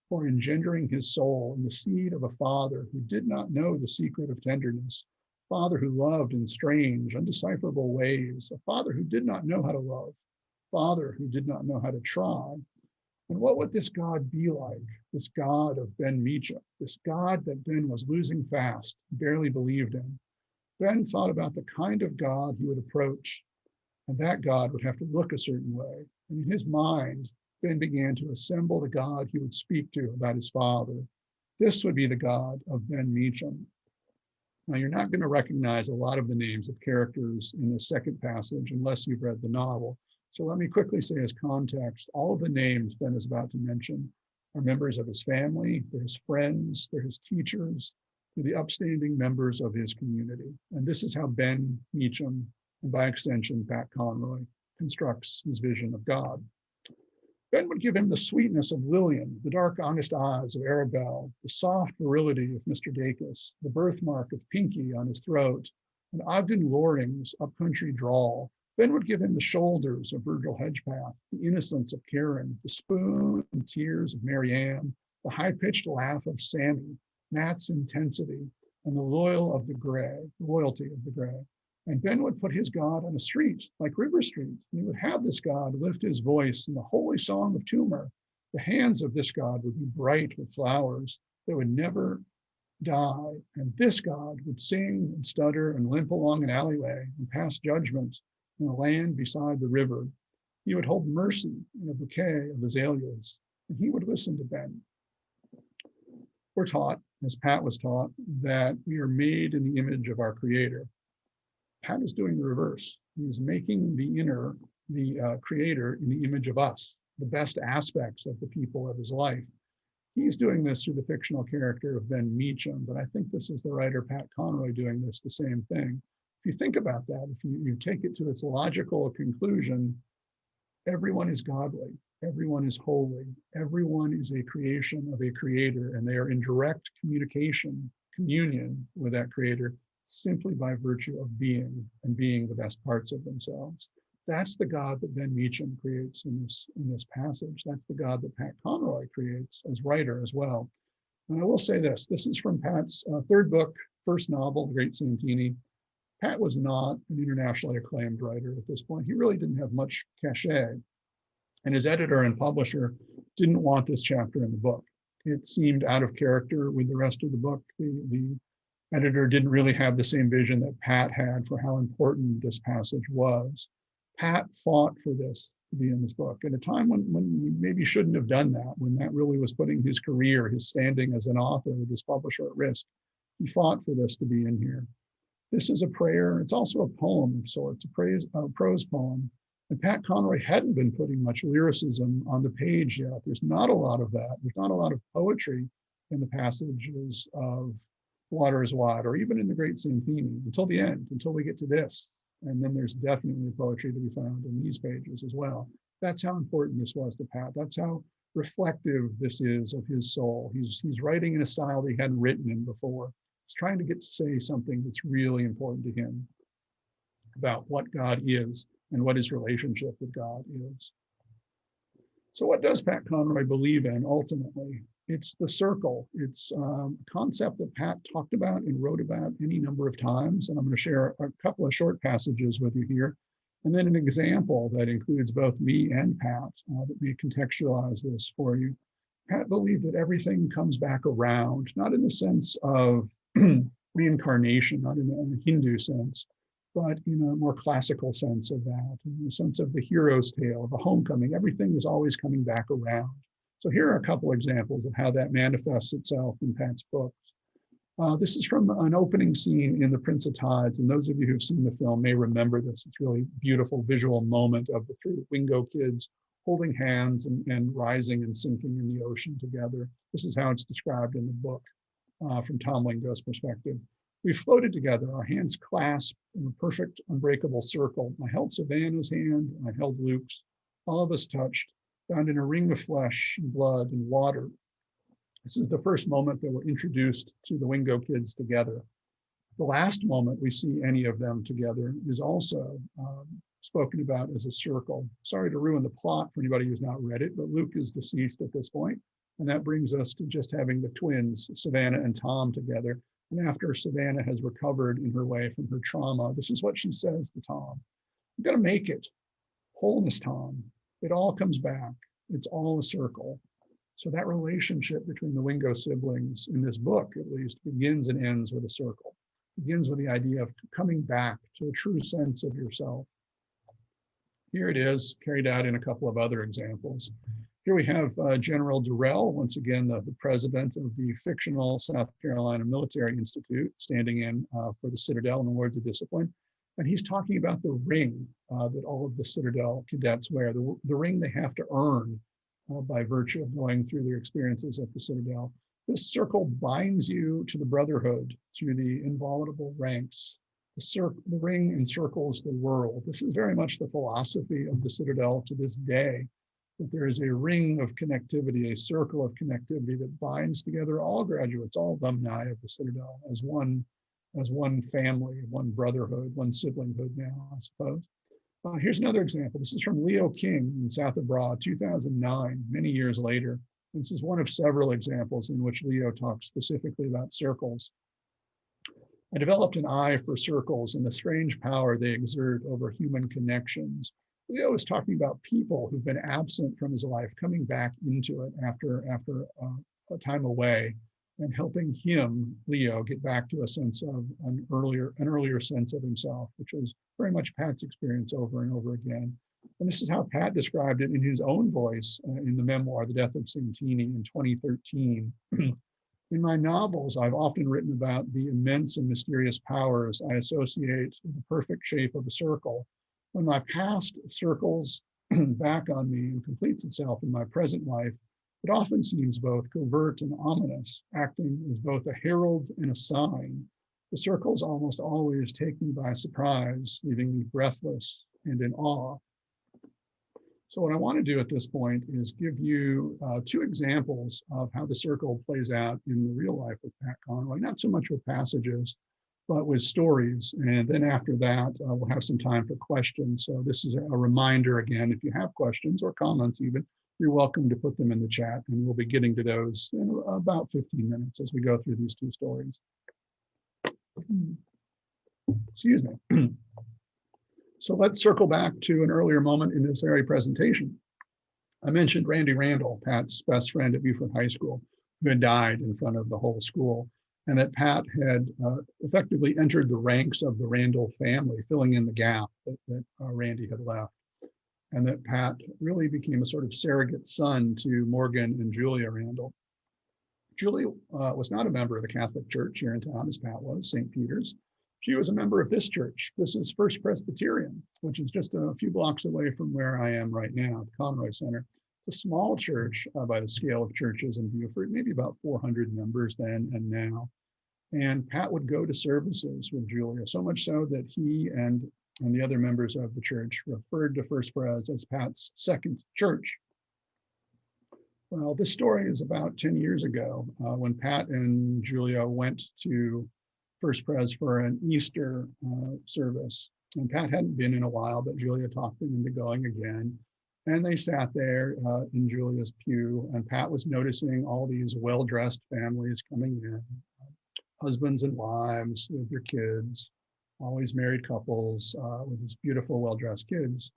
for engendering his soul in the seed of a father who did not know the secret of tenderness, a father who loved in strange, undecipherable ways, a father who did not know how to love, a father who did not know how to try? And what would this God be like, this God of Ben Meacham, this God that Ben was losing fast, barely believed in? Ben thought about the kind of God he would approach, and that God would have to look a certain way. And in his mind, Ben began to assemble the God he would speak to about his father. This would be the God of Ben Meacham. Now, you're not going to recognize a lot of the names of characters in the second passage unless you've read the novel. So let me quickly say as context, all of the names Ben is about to mention are members of his family, they're his friends, they're his teachers, they're the upstanding members of his community. And this is how Ben Meacham, and by extension, Pat Conroy, constructs his vision of God. Ben would give him the sweetness of Lillian, the dark, honest eyes of Arabelle, the soft virility of Mr. Dacus, the birthmark of Pinky on his throat, and Ogden Loring's upcountry drawl. Ben would give him the shoulders of Virgil Hedgepath, the innocence of Karen, the spoon and tears of Mary Ann, the high-pitched laugh of Sammy, Nat's intensity, and the loyalty of the gray. And Ben would put his God on a street like River Street. He would have this God lift his voice in the holy song of Toomer. The hands of this God would be bright with flowers that would never die. And this God would sing and stutter and limp along an alleyway and pass judgment in a land beside the river. He would hold mercy in a bouquet of azaleas, and he would listen to Ben. We're taught, as Pat was taught, that we are made in the image of our Creator. Pat is doing the reverse. He's making the Creator in the image of us, the best aspects of the people of his life. He's doing this through the fictional character of Ben Meacham, but I think this is the writer Pat Conroy doing this the same thing. If you think about that, if you take it to its logical conclusion, everyone is godly, everyone is holy, everyone is a creation of a Creator, and they are in direct communion with that Creator simply by virtue of being and being the best parts of themselves. That's the God that Ben Meacham creates in this passage. That's the God that Pat Conroy creates as writer as well. And I will say this is from Pat's third book, first novel, The Great Santini. Pat was not an internationally acclaimed writer at this point. He really didn't have much cachet. And his editor and publisher didn't want this chapter in the book. It seemed out of character with the rest of the book. The editor didn't really have the same vision that Pat had for how important this passage was. Pat fought for this to be in this book at a time when he maybe shouldn't have done that, when that really was putting his career, his standing as an author with his publisher at risk. He fought for this to be in here. This is a prayer. It's also a poem of sorts, a prose poem. And Pat Conroy hadn't been putting much lyricism on the page yet. There's not a lot of that. There's not a lot of poetry in the passages of Water is Wide, or even in The Great Santini, until the end, until we get to this. And then there's definitely poetry to be found in these pages as well. That's how important this was to Pat. That's how reflective this is of his soul. He's writing in a style that he hadn't written in before. He's trying to get to say something that's really important to him about what God is and what his relationship with God is. So what does Pat Conroy believe in ultimately? It's the circle. It's a concept that Pat talked about and wrote about any number of times. And I'm going to share a couple of short passages with you here. And then an example that includes both me and Pat that may contextualize this for you. Pat believed that everything comes back around, not in the sense of reincarnation, not in a Hindu sense, but in a more classical sense of that, in the sense of the hero's tale, of a homecoming. Everything is always coming back around. So here are a couple examples of how that manifests itself in Pat's books. This is from an opening scene in The Prince of Tides, and those of you who've seen the film may remember this. It's a really beautiful visual moment of the three Wingo kids holding hands and rising and sinking in the ocean together. This is how it's described in the book from Tom Wingo's perspective. We floated together, our hands clasped in a perfect, unbreakable circle. I held Savannah's hand, and I held Luke's. All of us touched, bound in a ring of flesh and blood and water. This is the first moment that we're introduced to the Wingo kids together. The last moment we see any of them together is also spoken about as a circle. Sorry to ruin the plot for anybody who's not read it, but Luke is deceased at this point, and that brings us to just having the twins, Savannah and Tom, together. And after Savannah has recovered in her way from her trauma, this is what she says to Tom. "I'm gonna make it. Wholeness, Tom. It all comes back. It's all a circle." So that relationship between the Wingo siblings in this book, at least, begins and ends with a circle. Begins with the idea of coming back to a true sense of yourself. Here it is, carried out in a couple of other examples. Here we have General Durrell, once again, the president of the fictional South Carolina Military Institute, standing in for the Citadel in the Lords of Discipline. And he's talking about the ring that all of the Citadel cadets wear, the ring they have to earn by virtue of going through their experiences at the Citadel. This circle binds you to the brotherhood, to the inviolable ranks. The ring encircles the world. This is very much the philosophy of the Citadel to this day, that there is a ring of connectivity, a circle of connectivity that binds together all graduates, all alumni of the Citadel as one family, one brotherhood, one siblinghood now, I suppose. Here's another example. This is from Leo King in South of Broad, 2009, many years later. This is one of several examples in which Leo talks specifically about circles. I developed an eye for circles and the strange power they exert over human connections. Leo is talking about people who've been absent from his life, coming back into it after a time away, and helping him, Leo, get back to a sense of an earlier sense of himself, which was very much Pat's experience over and over again. And this is how Pat described it in his own voice in the memoir, The Death of Santini, in 2013. In my novels, I've often written about the immense and mysterious powers I associate with the perfect shape of a circle. When my past circles back on me and completes itself in my present life, it often seems both covert and ominous, acting as both a herald and a sign. The circles almost always take me by surprise, leaving me breathless and in awe. So what I want to do at this point is give you two examples of how the circle plays out in the real life of Pat Conroy, not so much with passages, but with stories. And then after that, we'll have some time for questions. So this is a reminder again, if you have questions or comments even, you're welcome to put them in the chat, and we'll be getting to those in about 15 minutes as we go through these two stories. Excuse me. So let's circle back to an earlier moment in this very presentation. I mentioned Randy Randall, Pat's best friend at Beaufort High School, who had died in front of the whole school, and that Pat had effectively entered the ranks of the Randall family, filling in the gap that Randy had left. And that Pat really became a sort of surrogate son to Morgan and Julia Randall. Julia was not a member of the Catholic Church here in town, as Pat was, St. Peter's. She was a member of this church. This is First Presbyterian, which is just a few blocks away from where I am right now, the Conroy Center. It's a small church by the scale of churches in Beaufort, maybe about 400 members then and now. And Pat would go to services with Julia, so much so that he and the other members of the church referred to First Pres as Pat's second church. Well, this story is about 10 years ago when Pat and Julia went to First Pres for an Easter service. And Pat hadn't been in a while, but Julia talked them into going again. And they sat there in Julia's pew, and Pat was noticing all these well-dressed families coming in, husbands and wives with their kids, always married couples with these beautiful, well-dressed kids.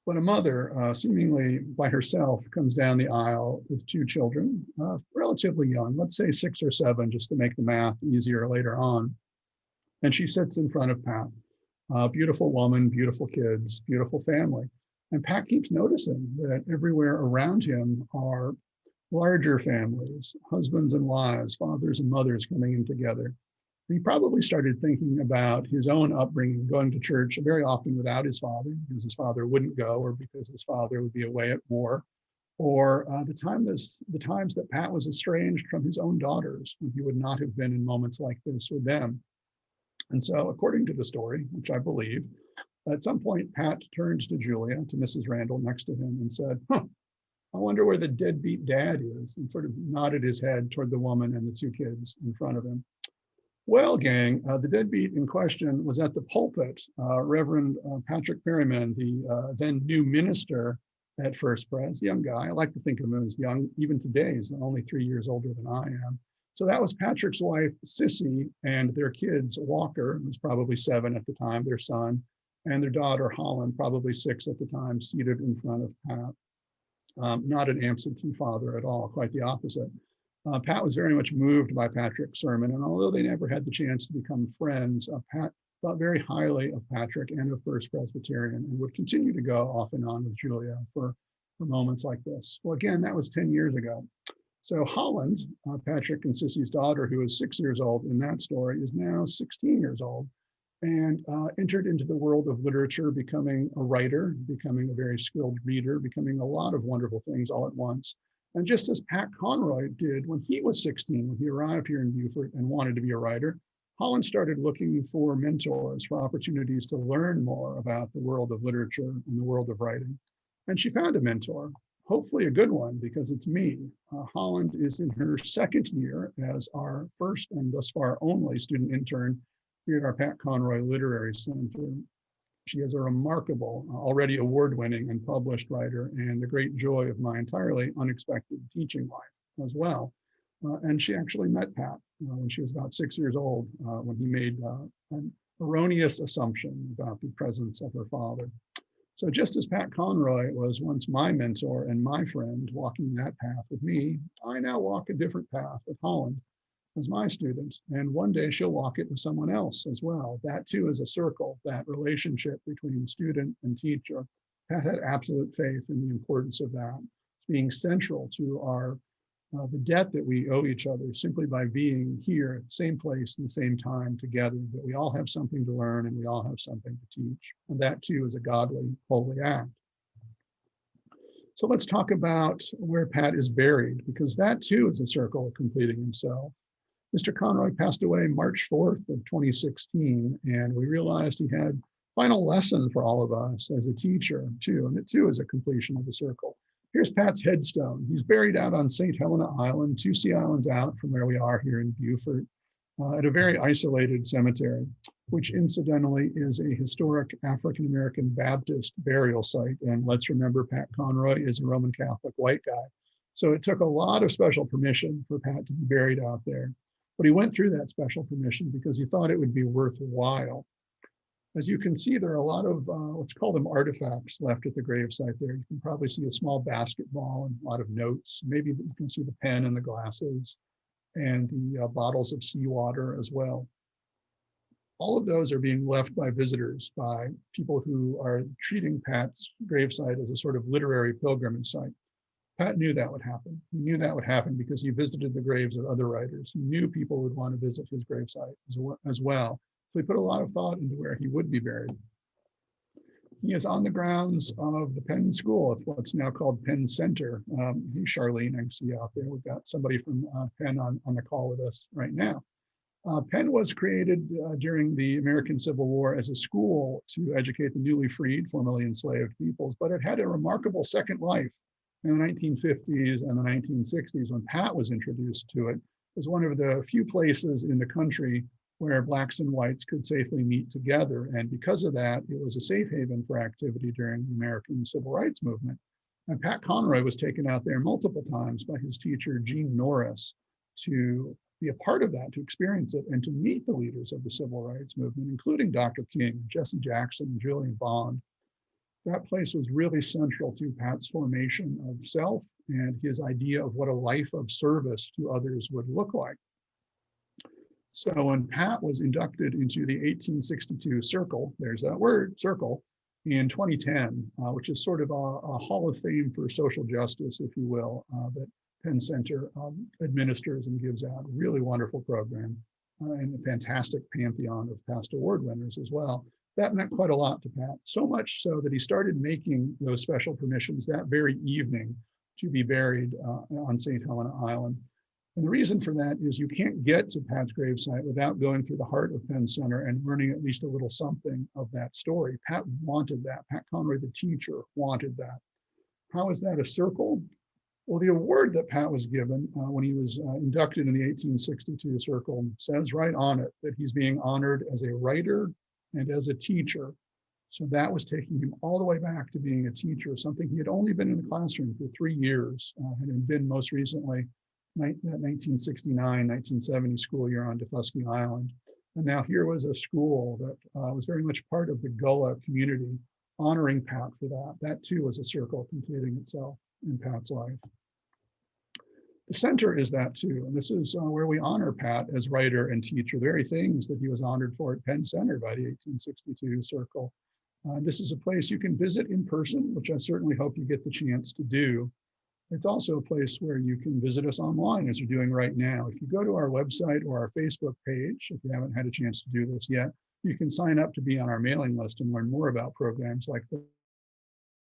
But a mother, seemingly by herself, comes down the aisle with two children, relatively young, let's say 6 or 7, just to make the math easier later on. And she sits in front of Pat. Beautiful woman, beautiful kids, beautiful family. And Pat keeps noticing that everywhere around him are larger families, husbands and wives, fathers and mothers coming in together. He probably started thinking about his own upbringing, going to church very often without his father, because his father wouldn't go, or because his father would be away at war, or the times that Pat was estranged from his own daughters, when he would not have been in moments like this with them. And so, according to the story, which I believe, at some point, Pat turns to Julia, to Mrs. Randall next to him, and said, I wonder where the deadbeat dad is, and sort of nodded his head toward the woman and the two kids in front of him. Well, gang, the deadbeat in question was at the pulpit. Reverend Patrick Perryman, the then new minister at First Pres, young guy. I like to think of him as young, even today. He's only 3 years older than I am. So that was Patrick's wife, Sissy, and their kids, Walker, who was probably 7 at the time, their son, and their daughter, Holland, probably 6 at the time, seated in front of Pat. Not an absentee father at all, quite the opposite. Pat was very much moved by Patrick's sermon, and although they never had the chance to become friends, Pat thought very highly of Patrick and of First Presbyterian, and would continue to go off and on with Julia for for moments like this? Well, again, that was 10 years ago. So Holland, Patrick and Sissy's daughter, who is 6 years old in that story, is now 16 years old and entered into the world of literature, becoming a writer, becoming a very skilled reader, becoming a lot of wonderful things all at once. And just as Pat Conroy did when he was 16, when he arrived here in Beaufort and wanted to be a writer, Holland started looking for mentors, for opportunities to learn more about the world of literature and the world of writing. And she found a mentor, hopefully a good one, because it's me. Holland is in her second year as our first and thus far only student intern here at our Pat Conroy Literary Center. She is a remarkable, already award-winning and published writer, and the great joy of my entirely unexpected teaching life as well. And she actually met Pat when she was about 6 years old, when he made an erroneous assumption about the presence of her father. So just as Pat Conroy was once my mentor and my friend walking that path with me, I now walk a different path with Holland as my student. And one day she'll walk it with someone else as well. That too is a circle, that relationship between student and teacher. Pat had absolute faith in the importance of that. It's being central to our the debt that we owe each other simply by being here, same place, in the same time together, that we all have something to learn and we all have something to teach. And that too is a godly, holy act. So let's talk about where Pat is buried, because that too is a circle completing himself. Mr. Conroy passed away March 4th of 2016, and we realized he had final lesson for all of us as a teacher too, and it too is a completion of the circle. Here's Pat's headstone. He's buried out on St. Helena Island, 2 sea islands out from where we are here in Beaufort, at a very isolated cemetery, which incidentally is a historic African-American Baptist burial site. And let's remember, Pat Conroy is a Roman Catholic white guy. So it took a lot of special permission for Pat to be buried out there. But he went through that special permission because he thought it would be worthwhile. As you can see, there are a lot of, let's call them artifacts left at the gravesite there. You can probably see a small basketball and a lot of notes. Maybe you can see the pen and the glasses and the bottles of seawater as well. All of those are being left by visitors, by people who are treating Pat's gravesite as a sort of literary pilgrimage site. Pat knew that would happen. He knew that would happen because he visited the graves of other writers. He knew people would want to visit his gravesite as well. So he put a lot of thought into where he would be buried. He is on the grounds of the Penn School. It's what's now called Penn Center. He's Charlene, I can see out there. We've got somebody from Penn on the call with us right now. Penn was created during the American Civil War as a school to educate the newly freed, formerly enslaved peoples, but it had a remarkable second life in the 1950s and the 1960s when Pat was introduced to it. It was one of the few places in the country where Blacks and whites could safely meet together. And because of that, it was a safe haven for activity during the American Civil Rights Movement. And Pat Conroy was taken out there multiple times by his teacher, Gene Norris, to be a part of that, to experience it, and to meet the leaders of the Civil Rights Movement, including Dr. King, Jesse Jackson, and Julian Bond. That place was really central to Pat's formation of self and his idea of what a life of service to others would look like. So when Pat was inducted into the 1862 Circle, there's that word, Circle, in 2010, which is sort of a Hall of Fame for social justice, if you will, that Penn Center administers and gives out. Really wonderful program and a fantastic pantheon of past award winners as well. That meant quite a lot to Pat, so much so that he started making those special permissions that very evening to be buried on St. Helena Island. And the reason for that is you can't get to Pat's gravesite without going through the heart of Penn Center and learning at least a little something of that story. Pat wanted that. Pat Conroy, the teacher, wanted that. How is that a circle? Well, the award that Pat was given when he was inducted in the 1862 Circle says right on it that he's being honored as a writer and as a teacher. So that was taking him all the way back to being a teacher, something he had only been in the classroom for 3 years, and been most recently that 1969-1970 school year on Defusky Island. And now here was a school that was very much part of the Gullah community, honoring Pat for that. That too was a circle completing itself in Pat's life. The center is that too, and this is where we honor Pat as writer and teacher, the very things that he was honored for at Penn Center by the 1862 Circle. This is a place you can visit in person, which I certainly hope you get the chance to do. It's also a place where you can visit us online, as you're doing right now. If you go to our website or our Facebook page, if you haven't had a chance to do this yet, you can sign up to be on our mailing list and learn more about programs like this.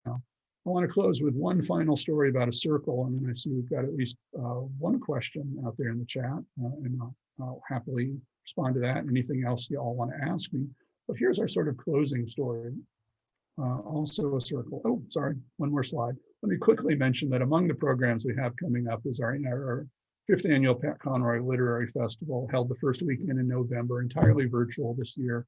Now, I want to close with one final story about a circle, and then I see we've got at least one question out there in the chat, and I'll happily respond to that and anything else you all want to ask me. But here's our sort of closing story. Also a circle. Oh, sorry, one more slide. Let me quickly mention that among the programs we have coming up is our 5th annual Pat Conroy Literary Festival, held the first weekend in November, entirely virtual this year.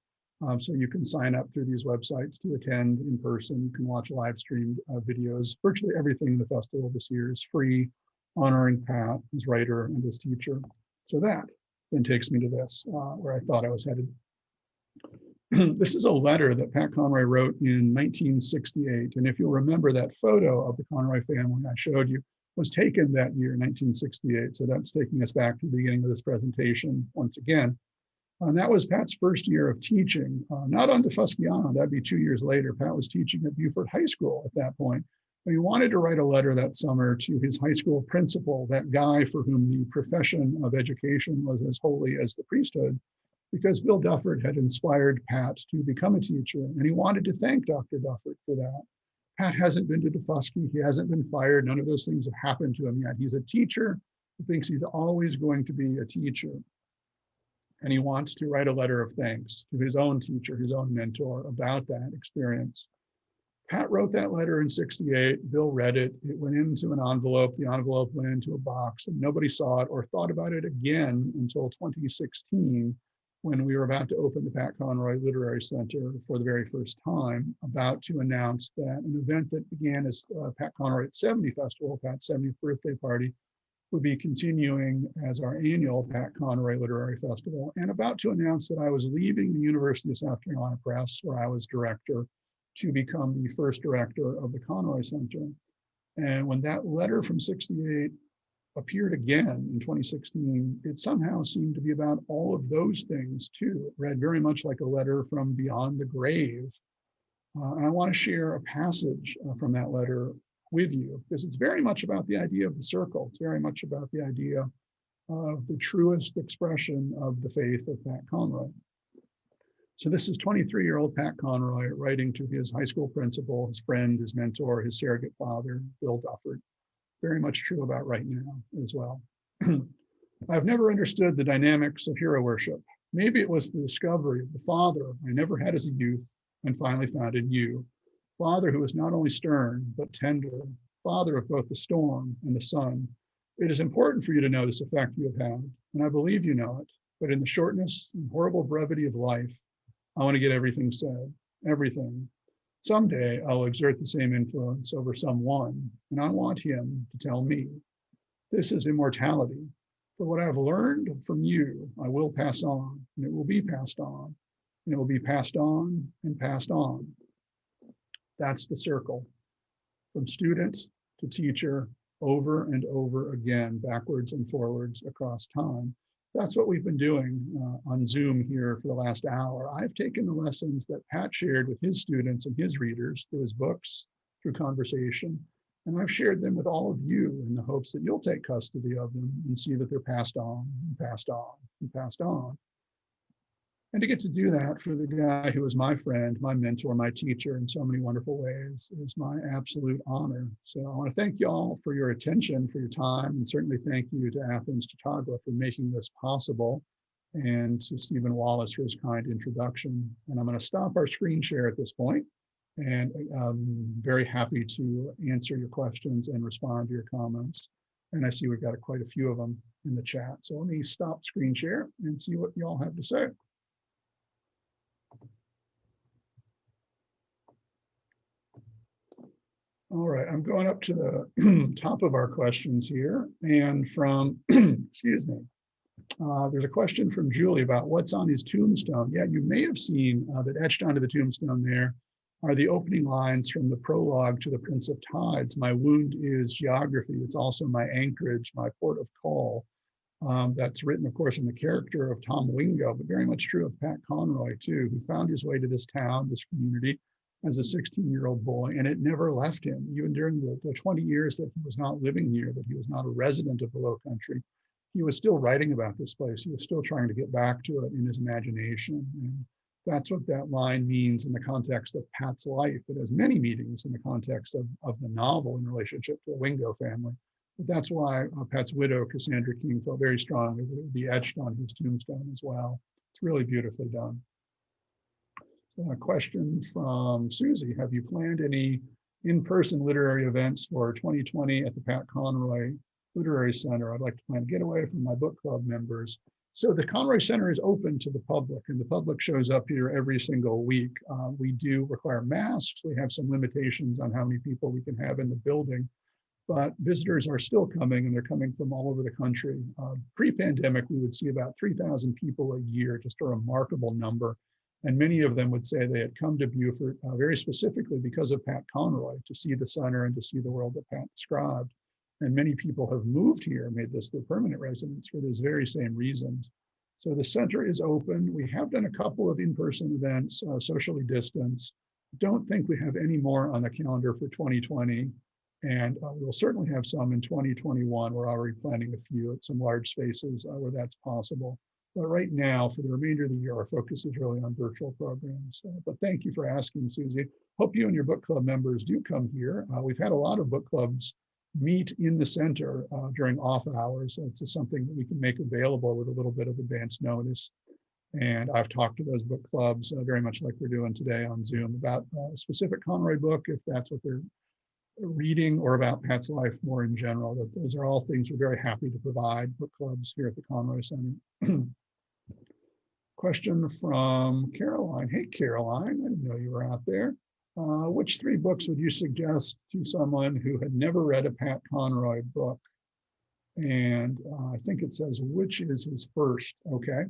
So you can sign up through these websites to attend in person. You can watch live streamed videos. Virtually everything in the festival this year is free, honoring Pat, his writer and his teacher. So that then takes me to this, where I thought I was headed. This is a letter that Pat Conroy wrote in 1968. And if you'll remember, that photo of the Conroy family I showed you was taken that year, 1968. So that's taking us back to the beginning of this presentation once again. And that was Pat's first year of teaching, not on Tuscaloosa, that'd be 2 years later. Pat was teaching at Beaufort High School at that point. But he wanted to write a letter that summer to his high school principal, that guy for whom the profession of education was as holy as the priesthood, because Bill Duffert had inspired Pat to become a teacher, and he wanted to thank Dr. Duffert for that. Pat hasn't been to Defusky, he hasn't been fired, none of those things have happened to him yet. He's a teacher who thinks he's always going to be a teacher. And he wants to write a letter of thanks to his own teacher, his own mentor, about that experience. Pat wrote that letter in '68, Bill read it, it went into an envelope, the envelope went into a box, and nobody saw it or thought about it again until 2016, when we were about to open the Pat Conroy Literary Center for the very first time, about to announce that an event that began as Pat Conroy at 70 Festival, Pat's 70th birthday party, would be continuing as our annual Pat Conroy Literary Festival, and about to announce that I was leaving the University of South Carolina Press, where I was director, to become the first director of the Conroy Center. And when that letter from '68 appeared again in 2016, it somehow seemed to be about all of those things too. It read very much like a letter from beyond the grave. And I want to share a passage from that letter with you, because it's very much about the idea of the circle. It's very much about the idea of the truest expression of the faith of Pat Conroy. So this is 23-year-old Pat Conroy writing to his high school principal, his friend, his mentor, his surrogate father, Bill Duffert. Very much true about right now as well. I've never understood the dynamics of hero worship. Maybe it was the discovery of the father I never had as a youth and finally found in you. Father who was not only stern, but tender, father of both the storm and the sun. It is important for you to know this effect you have had, and I believe you know it, but in the shortness and horrible brevity of life, I want to get everything said, everything. Someday I'll exert the same influence over someone, and I want him to tell me. This is immortality. For what I've learned from you, I will pass on, and it will be passed on, and it will be passed on and passed on. That's the circle, from student to teacher, over and over again, backwards and forwards across time. That's what we've been doing on Zoom here for the last hour. I've taken the lessons that Pat shared with his students and his readers through his books, through conversation, and I've shared them with all of you in the hopes that you'll take custody of them and see that they're passed on and passed on and passed on. And to get to do that for the guy who was my friend, my mentor, my teacher in so many wonderful ways is my absolute honor. So I want to thank you all for your attention, for your time, and certainly thank you to Athens Chautauqua for making this possible, and to Stephen Wallace for his kind introduction. And I'm going to stop our screen share at this point, and I'm very happy to answer your questions and respond to your comments. And I see we've got quite a few of them in the chat. So let me stop screen share and see what you all have to say. All right, I'm going up to the top of our questions here, and from, excuse me, there's a question from Julie about what's on his tombstone. Yeah, you may have seen that etched onto the tombstone there are the opening lines from the prologue to The Prince of Tides. My wound is geography. It's also my anchorage, my port of call. That's written, of course, in the character of Tom Wingo, but very much true of Pat Conroy, too, who found his way to this town, this community, as a 16-year-old boy, and it never left him. Even during the 20 years that he was not living here, that he was not a resident of the Lowcountry, he was still writing about this place. He was still trying to get back to it in his imagination. And that's what that line means in the context of Pat's life. It has many meanings in the context of the novel in relationship to the Wingo family. But that's why Pat's widow, Cassandra King, felt very strongly that it would be etched on his tombstone as well. It's really beautifully done. A question from Susie. Have you planned any in-person literary events for 2020 at the Pat Conroy Literary Center? I'd like to plan a getaway from my book club members. So the Conroy Center is open to the public, and the public shows up here every single week. We do require masks. We have some limitations on how many people we can have in the building, but visitors are still coming, and they're coming from all over the country. Pre-pandemic, we would see about 3,000 people a year, just a remarkable number. And many of them would say they had come to Beaufort very specifically because of Pat Conroy, to see the center and to see the world that Pat described. And many people have moved here, made this their permanent residence for those very same reasons. So the center is open. We have done a couple of in-person events, socially distanced. Don't think we have any more on the calendar for 2020. And we'll certainly have some in 2021. We're already planning a few at some large spaces where that's possible. But right now, for the remainder of the year, our focus is really on virtual programs. But thank you for asking, Susie. Hope you and your book club members do come here. We've had a lot of book clubs meet in the center during off hours. So it's something that we can make available with a little bit of advance notice. And I've talked to those book clubs very much like we're doing today on Zoom about a specific Conroy book, if that's what they're reading, or about Pat's life more in general. Those are all things we're very happy to provide, book clubs here at the Conroy Center. Question from Caroline. Hey, Caroline, I didn't know you were out there. Which 3 books would you suggest to someone who had never read a Pat Conroy book? And I think it says, which is his first? Okay.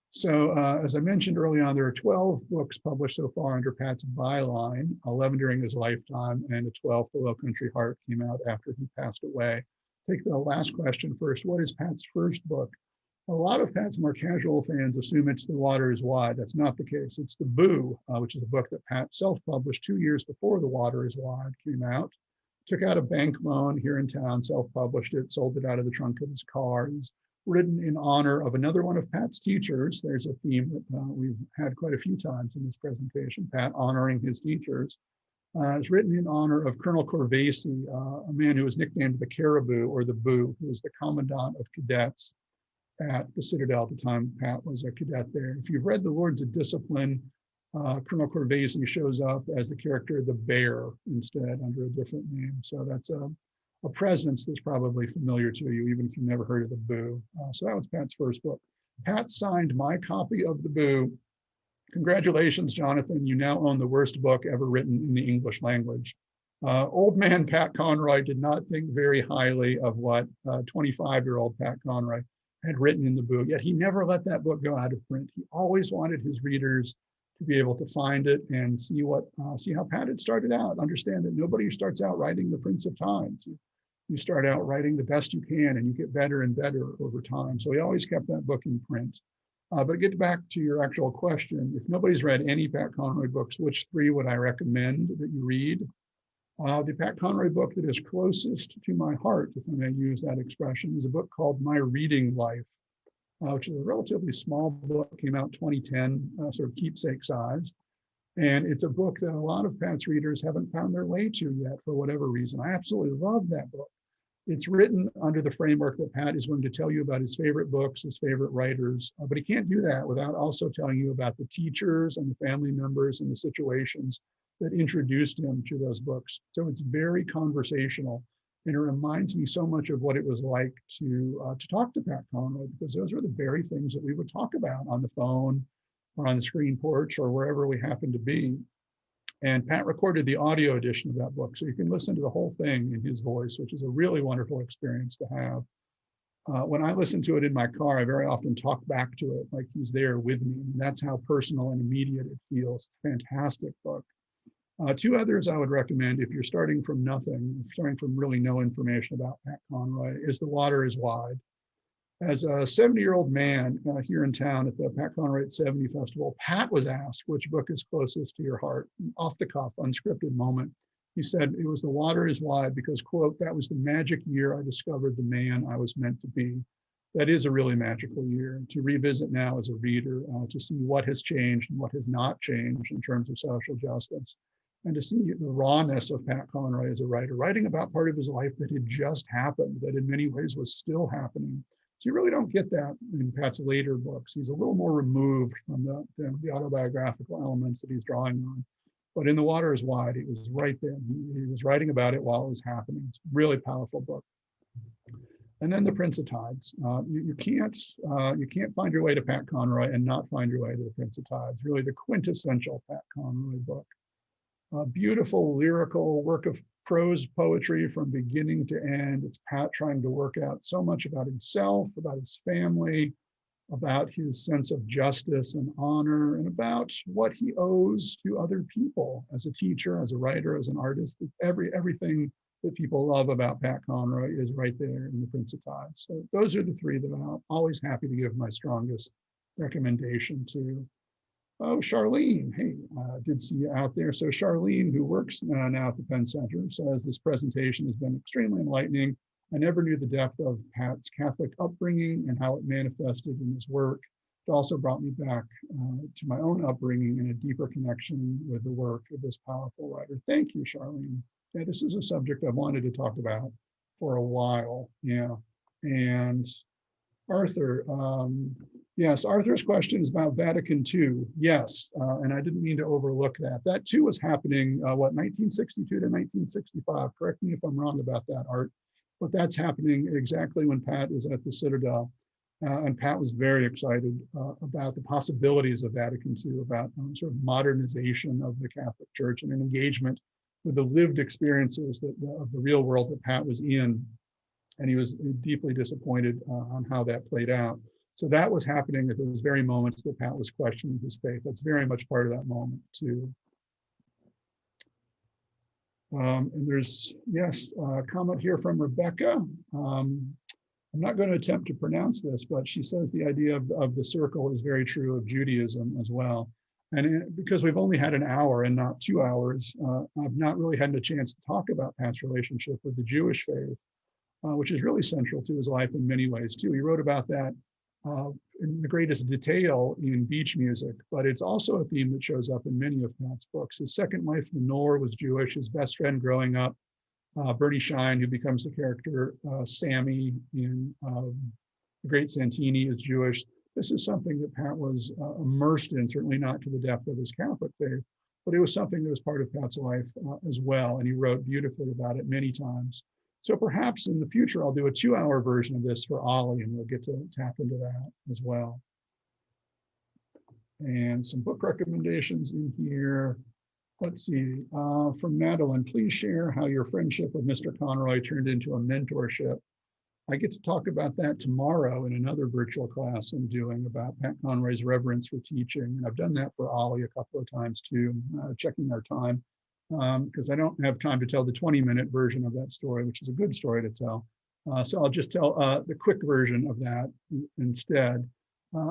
So as I mentioned early on, there are 12 books published so far under Pat's byline, 11 during his lifetime, and the 12th, The Lowcountry Heart, came out after he passed away. Take the last question first. What is Pat's first book? A lot of Pat's more casual fans assume it's The Water is Wide. That's not the case. It's The Boo, which is a book that Pat self-published 2 years before The Water is Wide came out. Took out a bank loan here in town, self-published it, sold it out of the trunk of his car. It's written in honor of another one of Pat's teachers. There's a theme that we've had quite a few times in this presentation, Pat honoring his teachers. It's written in honor of Colonel Corvasi, a man who was nicknamed the Caribou or the Boo, who was the commandant of cadets at the Citadel at the time Pat was a cadet there. If you've read The Lords of Discipline, Colonel Corvasi shows up as the character the Bear instead, under a different name. So that's a presence that's probably familiar to you, even if you've never heard of the Boo. So that was Pat's first book. Pat signed my copy of the Boo. Congratulations, Jonathan. You now own the worst book ever written in the English language. Old man Pat Conroy did not think very highly of what 25-year-old Pat Conroy had written in the Boo, yet he never let that book go out of print. He always wanted his readers to be able to find it and see how Pat had started out. Understand that nobody starts out writing The Prince of Times. You start out writing the best you can, and you get better and better over time. So he always kept that book in print. But get back to your actual question. If nobody's read any Pat Conroy books, which 3 would I recommend that you read? The Pat Conroy book that is closest to my heart, if I may use that expression, is a book called My Reading Life, which is a relatively small book, came out 2010, sort of keepsake size. And it's a book that a lot of Pat's readers haven't found their way to yet for whatever reason. I absolutely love that book. It's written under the framework that Pat is going to tell you about his favorite books, his favorite writers, but he can't do that without also telling you about the teachers and the family members and the situations that introduced him to those books. So it's very conversational, and it reminds me so much of what it was like to talk to Pat Conroy, because those are the very things that we would talk about on the phone or on the screen porch or wherever we happen to be. And Pat recorded the audio edition of that book, so you can listen to the whole thing in his voice, which is a really wonderful experience to have. When I listen to it in my car, I very often talk back to it like he's there with me. And that's how personal and immediate it feels. It's a fantastic book. 2 others I would recommend if you're starting from nothing, starting from really no information about Pat Conroy, is The Water is Wide. As a 70-year-old man here in town at the Pat Conroy 70 Festival, Pat was asked which book is closest to your heart. Off the cuff, unscripted moment. He said it was The Water is Wide because, quote, that was the magic year I discovered the man I was meant to be. That is a really magical year to revisit now as a reader, to see what has changed and what has not changed in terms of social justice, and to see the rawness of Pat Conroy as a writer, writing about part of his life that had just happened, that in many ways was still happening. So you really don't get that in Pat's later books. He's a little more removed from the autobiographical elements that he's drawing on. But in The Water is Wide, it was right there. He was writing about it while it was happening. It's a really powerful book. And then The Prince of Tides. You can't find your way to Pat Conroy and not find your way to The Prince of Tides. Really the quintessential Pat Conroy book. A beautiful lyrical work of prose poetry from beginning to end. It's Pat trying to work out so much about himself, about his family, about his sense of justice and honor, and about what he owes to other people as a teacher, as a writer, as an artist. Everything that people love about Pat Conroy is right there in The Prince of Tides. So those are the three that I'm always happy to give my strongest recommendation to. Oh, Charlene, hey, did see you out there. So Charlene, who works now at the Penn Center, says this presentation has been extremely enlightening. I never knew the depth of Pat's Catholic upbringing and how it manifested in his work. It also brought me back to my own upbringing and a deeper connection with the work of this powerful writer. Thank you, Charlene. Yeah, this is a subject I've wanted to talk about for a while. Yeah, and Arthur, yes, Arthur's question is about Vatican II. Yes, and I didn't mean to overlook that. That too was happening, 1962 to 1965. Correct me if I'm wrong about that, Art. But that's happening exactly when Pat is at the Citadel. And Pat was very excited about the possibilities of Vatican II, about sort of modernization of the Catholic Church and an engagement with the lived experiences of the real world that Pat was in. And he was deeply disappointed on how that played out. So that was happening at those very moments that Pat was questioning his faith. That's very much part of that moment too. And there's, yes, a comment here from Rebecca. I'm not going to attempt to pronounce this, but she says the idea of the circle is very true of Judaism as well. And because we've only had an hour and not 2 hours, I've not really had a chance to talk about Pat's relationship with the Jewish faith, which is really central to his life in many ways too. He wrote about that in the greatest detail in Beach Music, but it's also a theme that shows up in many of Pat's books. His second wife, Lenore, was Jewish. His best friend growing up, Bernie Shine, who becomes the character Sammy in The Great Santini, is Jewish. This is something that Pat was immersed in, certainly not to the depth of his Catholic faith, but it was something that was part of Pat's life as well, and he wrote beautifully about it many times. So perhaps in the future, I'll do a 2-hour version of this for Ollie, and we'll get to tap into that as well. And some book recommendations in here. Let's see, from Madeline, please share how your friendship with Mr. Conroy turned into a mentorship. I get to talk about that tomorrow in another virtual class I'm doing about Pat Conroy's reverence for teaching. And I've done that for Ollie a couple of times too, checking our time. Because I don't have time to tell the 20-minute version of that story, which is a good story to tell. So I'll just tell the quick version of that instead.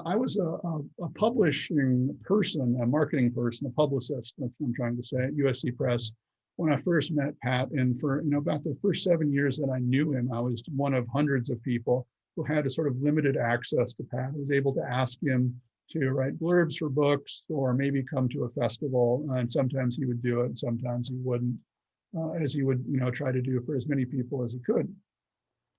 I was a publishing person, a marketing person, a publicist, that's what I'm trying to say, at USC Press when I first met Pat. And for about the first 7 years that I knew him, I was one of hundreds of people who had a sort of limited access to Pat. I was able to ask him to write blurbs for books or maybe come to a festival. And sometimes he would do it, and sometimes he wouldn't, as he would try to do for as many people as he could.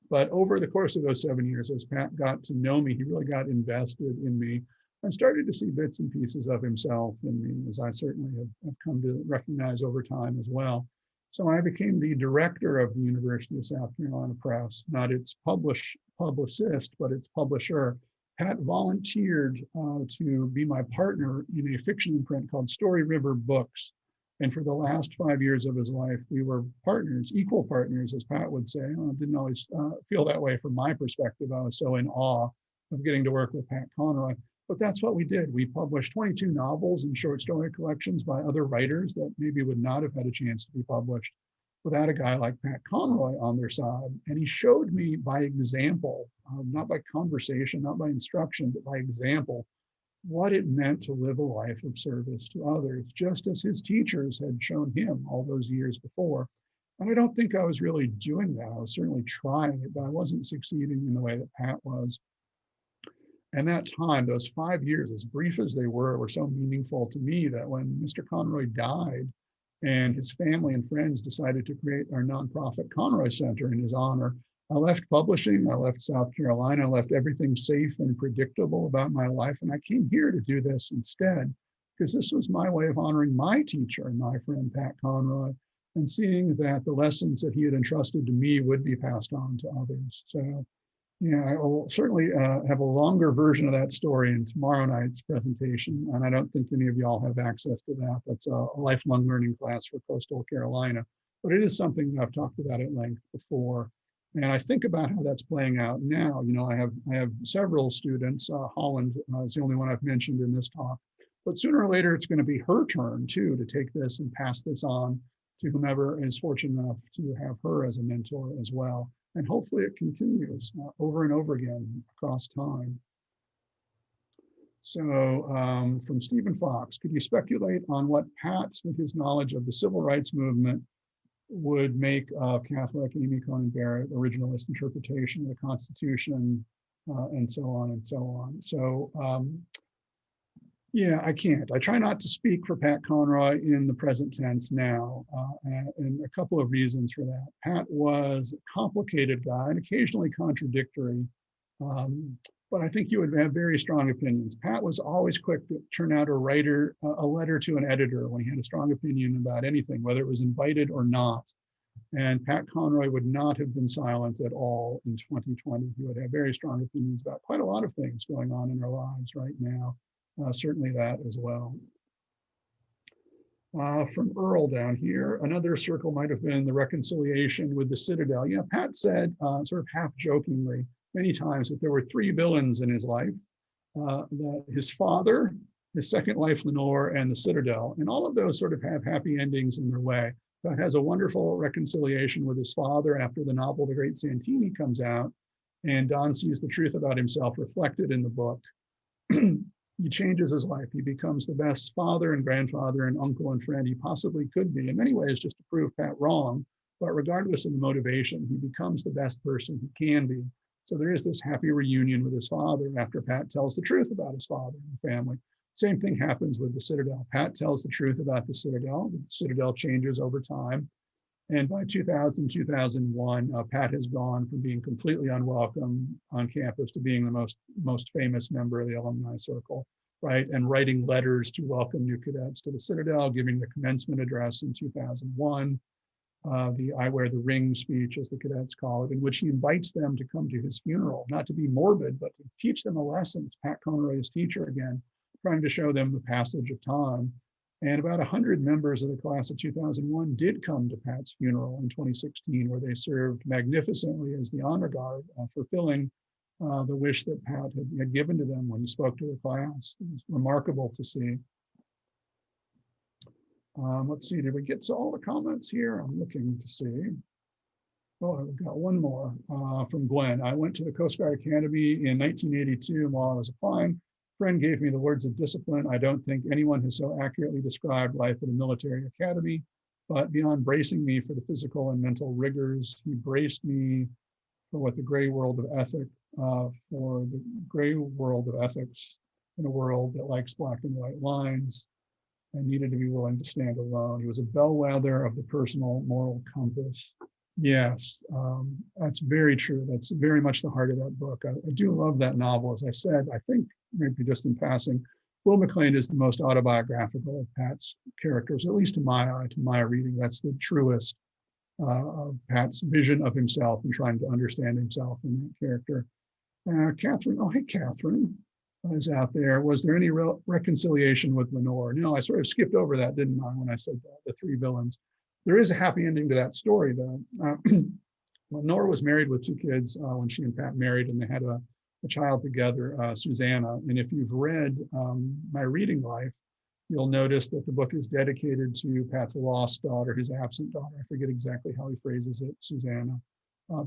But over the course of those 7 years, as Pat got to know me, he really got invested in me and started to see bits and pieces of himself in me, as I certainly have come to recognize over time as well. So I became the director of the University of South Carolina Press, not its publicist, but its publisher. Pat volunteered to be my partner in a fiction imprint called Story River Books. And for the last 5 years of his life, we were partners, equal partners, as Pat would say. I didn't always feel that way from my perspective. I was so in awe of getting to work with Pat Conroy. But that's what we did. We published 22 novels and short story collections by other writers that maybe would not have had a chance to be published. without a guy like Pat Conroy on their side. And he showed me by example, not by conversation, not by instruction, but by example, what it meant to live a life of service to others, just as his teachers had shown him all those years before. And I don't think I was really doing that. I was certainly trying it, but I wasn't succeeding in the way that Pat was. And that time, those 5 years, as brief as they were so meaningful to me that when Mr. Conroy died and his family and friends decided to create our nonprofit Conroy Center in his honor, I left publishing, I left South Carolina, I left everything safe and predictable about my life, and I came here to do this instead, because this was my way of honoring my teacher and my friend Pat Conroy, and seeing that the lessons that he had entrusted to me would be passed on to others. So, yeah, I will certainly have a longer version of that story in tomorrow night's presentation, and I don't think any of y'all have access to that. That's a lifelong learning class for Coastal Carolina, but it is something that I've talked about at length before. And I think about how that's playing out now. You know, I have several students. Holland is the only one I've mentioned in this talk. But sooner or later, it's going to be her turn, too, to take this and pass this on to whomever is fortunate enough to have her as a mentor as well. And hopefully it continues over and over again across time. So from Stephen Fox, could you speculate on what Pat, with his knowledge of the civil rights movement, would make Catholic Amy Coney Barrett originalist interpretation of the Constitution, and so on and so on. So yeah, I can't. I try not to speak for Pat Conroy in the present tense now, and a couple of reasons for that. Pat was a complicated guy and occasionally contradictory, but I think you would have very strong opinions. Pat was always quick to turn out a letter to an editor when he had a strong opinion about anything, whether it was invited or not. And Pat Conroy would not have been silent at all in 2020. He would have very strong opinions about quite a lot of things going on in our lives right now. Certainly that as well. From Earl down here, another circle might have been the reconciliation with the Citadel. Yeah, Pat said, sort of half jokingly, many times that there were three villains in his life, that his father, his second wife, Lenore, and the Citadel. And all of those sort of have happy endings in their way. Pat has a wonderful reconciliation with his father after the novel The Great Santini comes out, and Don sees the truth about himself reflected in the book. He changes his life. He becomes the best father and grandfather and uncle and friend he possibly could be, in many ways just to prove Pat wrong. But regardless of the motivation, he becomes the best person he can be. So there is this happy reunion with his father after Pat tells the truth about his father and the family. Same thing happens with the Citadel. Pat tells the truth about the Citadel. The Citadel changes over time. And by 2000, 2001, Pat has gone from being completely unwelcome on campus to being the most famous member of the alumni circle, right? And writing letters to welcome new cadets to the Citadel, giving the commencement address in 2001, the I Wear the Ring speech, as the cadets call it, in which he invites them to come to his funeral, not to be morbid, but to teach them a lesson. It's Pat Conroy, his teacher again, trying to show them the passage of time. And about 100 members of the class of 2001 did come to Pat's funeral in 2016, where they served magnificently as the honor guard, fulfilling the wish that Pat had given to them when he spoke to the class. It was remarkable to see. Let's see, did we get to all the comments here? I'm looking to see. Oh, I've got one more from Gwen. I went to the Coast Guard Academy in 1982, and while I was applying, friend gave me the words of discipline. I don't think anyone has so accurately described life at a military academy, but beyond bracing me for the physical and mental rigors, he braced me for what the gray world of ethics, in a world that likes black and white lines and needed to be willing to stand alone. He was a bellwether of the personal moral compass. Yes, that's very true. That's very much the heart of that book. I do love that novel. As I said, I think maybe just in passing, Will McLean is the most autobiographical of Pat's characters, at least to my eye, to my reading. That's the truest of Pat's vision of himself and trying to understand himself in that character. Catherine, oh, hey, Catherine is out there. Was there any reconciliation with Lenore? No, I sort of skipped over that, didn't I, when I said that, the three villains. There is a happy ending to that story, though. Lenore was married with two kids when she and Pat married, and they had a child together, Susanna. And if you've read my reading life, You'll notice that the book is dedicated to Pat's lost daughter, his absent daughter. I forget exactly how he phrases it, Savannah,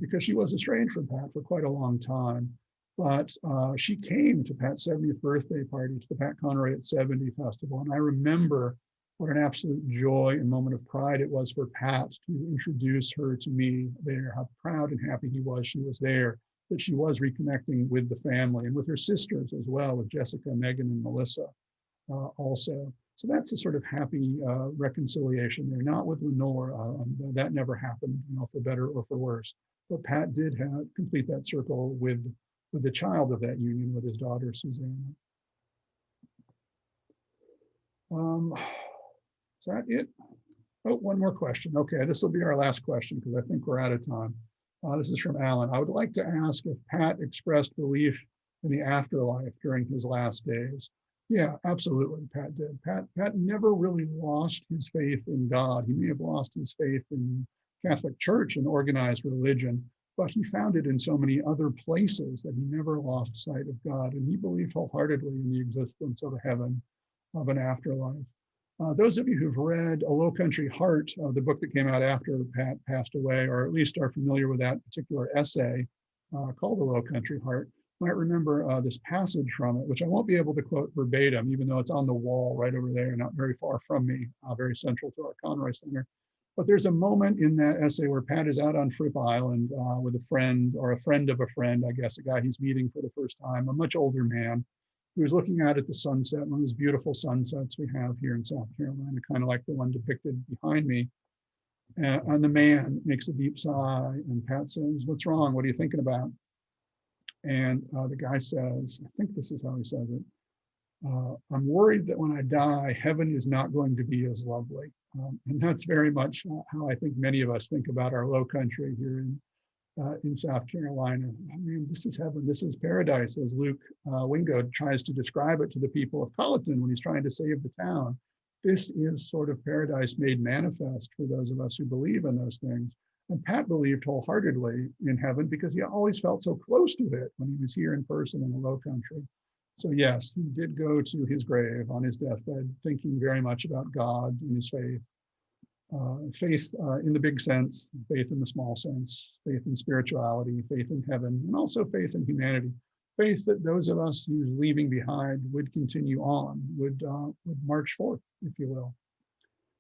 because she was estranged from Pat for quite a long time. But she came to Pat's 70th birthday party, to the Pat Conroy at 70 festival. And I remember what an absolute joy and moment of pride it was for Pat to introduce her to me there, how proud and happy he was she was there, that she was reconnecting with the family and with her sisters as well, with Jessica, Megan, and Melissa also. So that's a sort of happy reconciliation there, not with Lenore. That never happened, for better or for worse. But Pat did complete that circle with the child of that union, with his daughter, Susanna. Is that it? Oh, one more question. Okay, this will be our last question because I think we're out of time. This is from Alan. I would like to ask if Pat expressed belief in the afterlife during his last days. Yeah, absolutely, Pat did. Pat never really lost his faith in God. He may have lost his faith in Catholic Church and organized religion, but he found it in so many other places that he never lost sight of God. And he believed wholeheartedly in the existence of a heaven, of an afterlife. Those of you who've read A Lowcountry Heart, the book that came out after Pat passed away, or at least are familiar with that particular essay called A Lowcountry Heart, might remember this passage from it, which I won't be able to quote verbatim, even though it's on the wall right over there, not very far from me, very central to our Conroy Center. But there's a moment in that essay where Pat is out on Fripp Island with a friend, or a friend of a friend, I guess, a guy he's meeting for the first time, a much older man, who's looking out at the sunset, one of those beautiful sunsets we have here in South Carolina, kind of like the one depicted behind me. And the man makes a deep sigh, and Pat says, "What's wrong? What are you thinking about?" And the guy says, I think this is how he says it, "I'm worried that when I die, heaven is not going to be as lovely." And that's very much how I think many of us think about our low country here in South Carolina. I mean, this is heaven, this is paradise, as Luke Wingo tries to describe it to the people of Colleton when he's trying to save the town. This is sort of paradise made manifest for those of us who believe in those things. And Pat believed wholeheartedly in heaven because he always felt so close to it when he was here in person in the Low Country. So yes, he did go to his grave on his deathbed thinking very much about God and his faith. Faith in the big sense, faith in the small sense, faith in spirituality, faith in heaven, and also faith in humanity. Faith that those of us who's leaving behind would continue on, would march forth, if you will.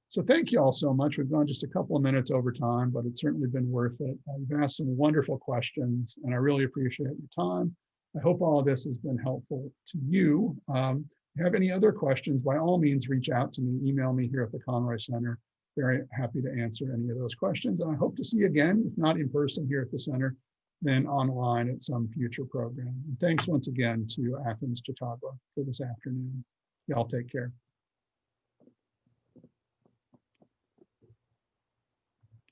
So thank you all so much. We've gone just a couple of minutes over time, but it's certainly been worth it. You've asked some wonderful questions, and I really appreciate your time. I hope all of this has been helpful to you. If you have any other questions, by all means, reach out to me, email me here at the Conroy Center. Very happy to answer any of those questions. And I hope to see you again, if not in person here at the center, then online at some future program. And thanks once again to Athens Chautauqua for this afternoon. Y'all take care.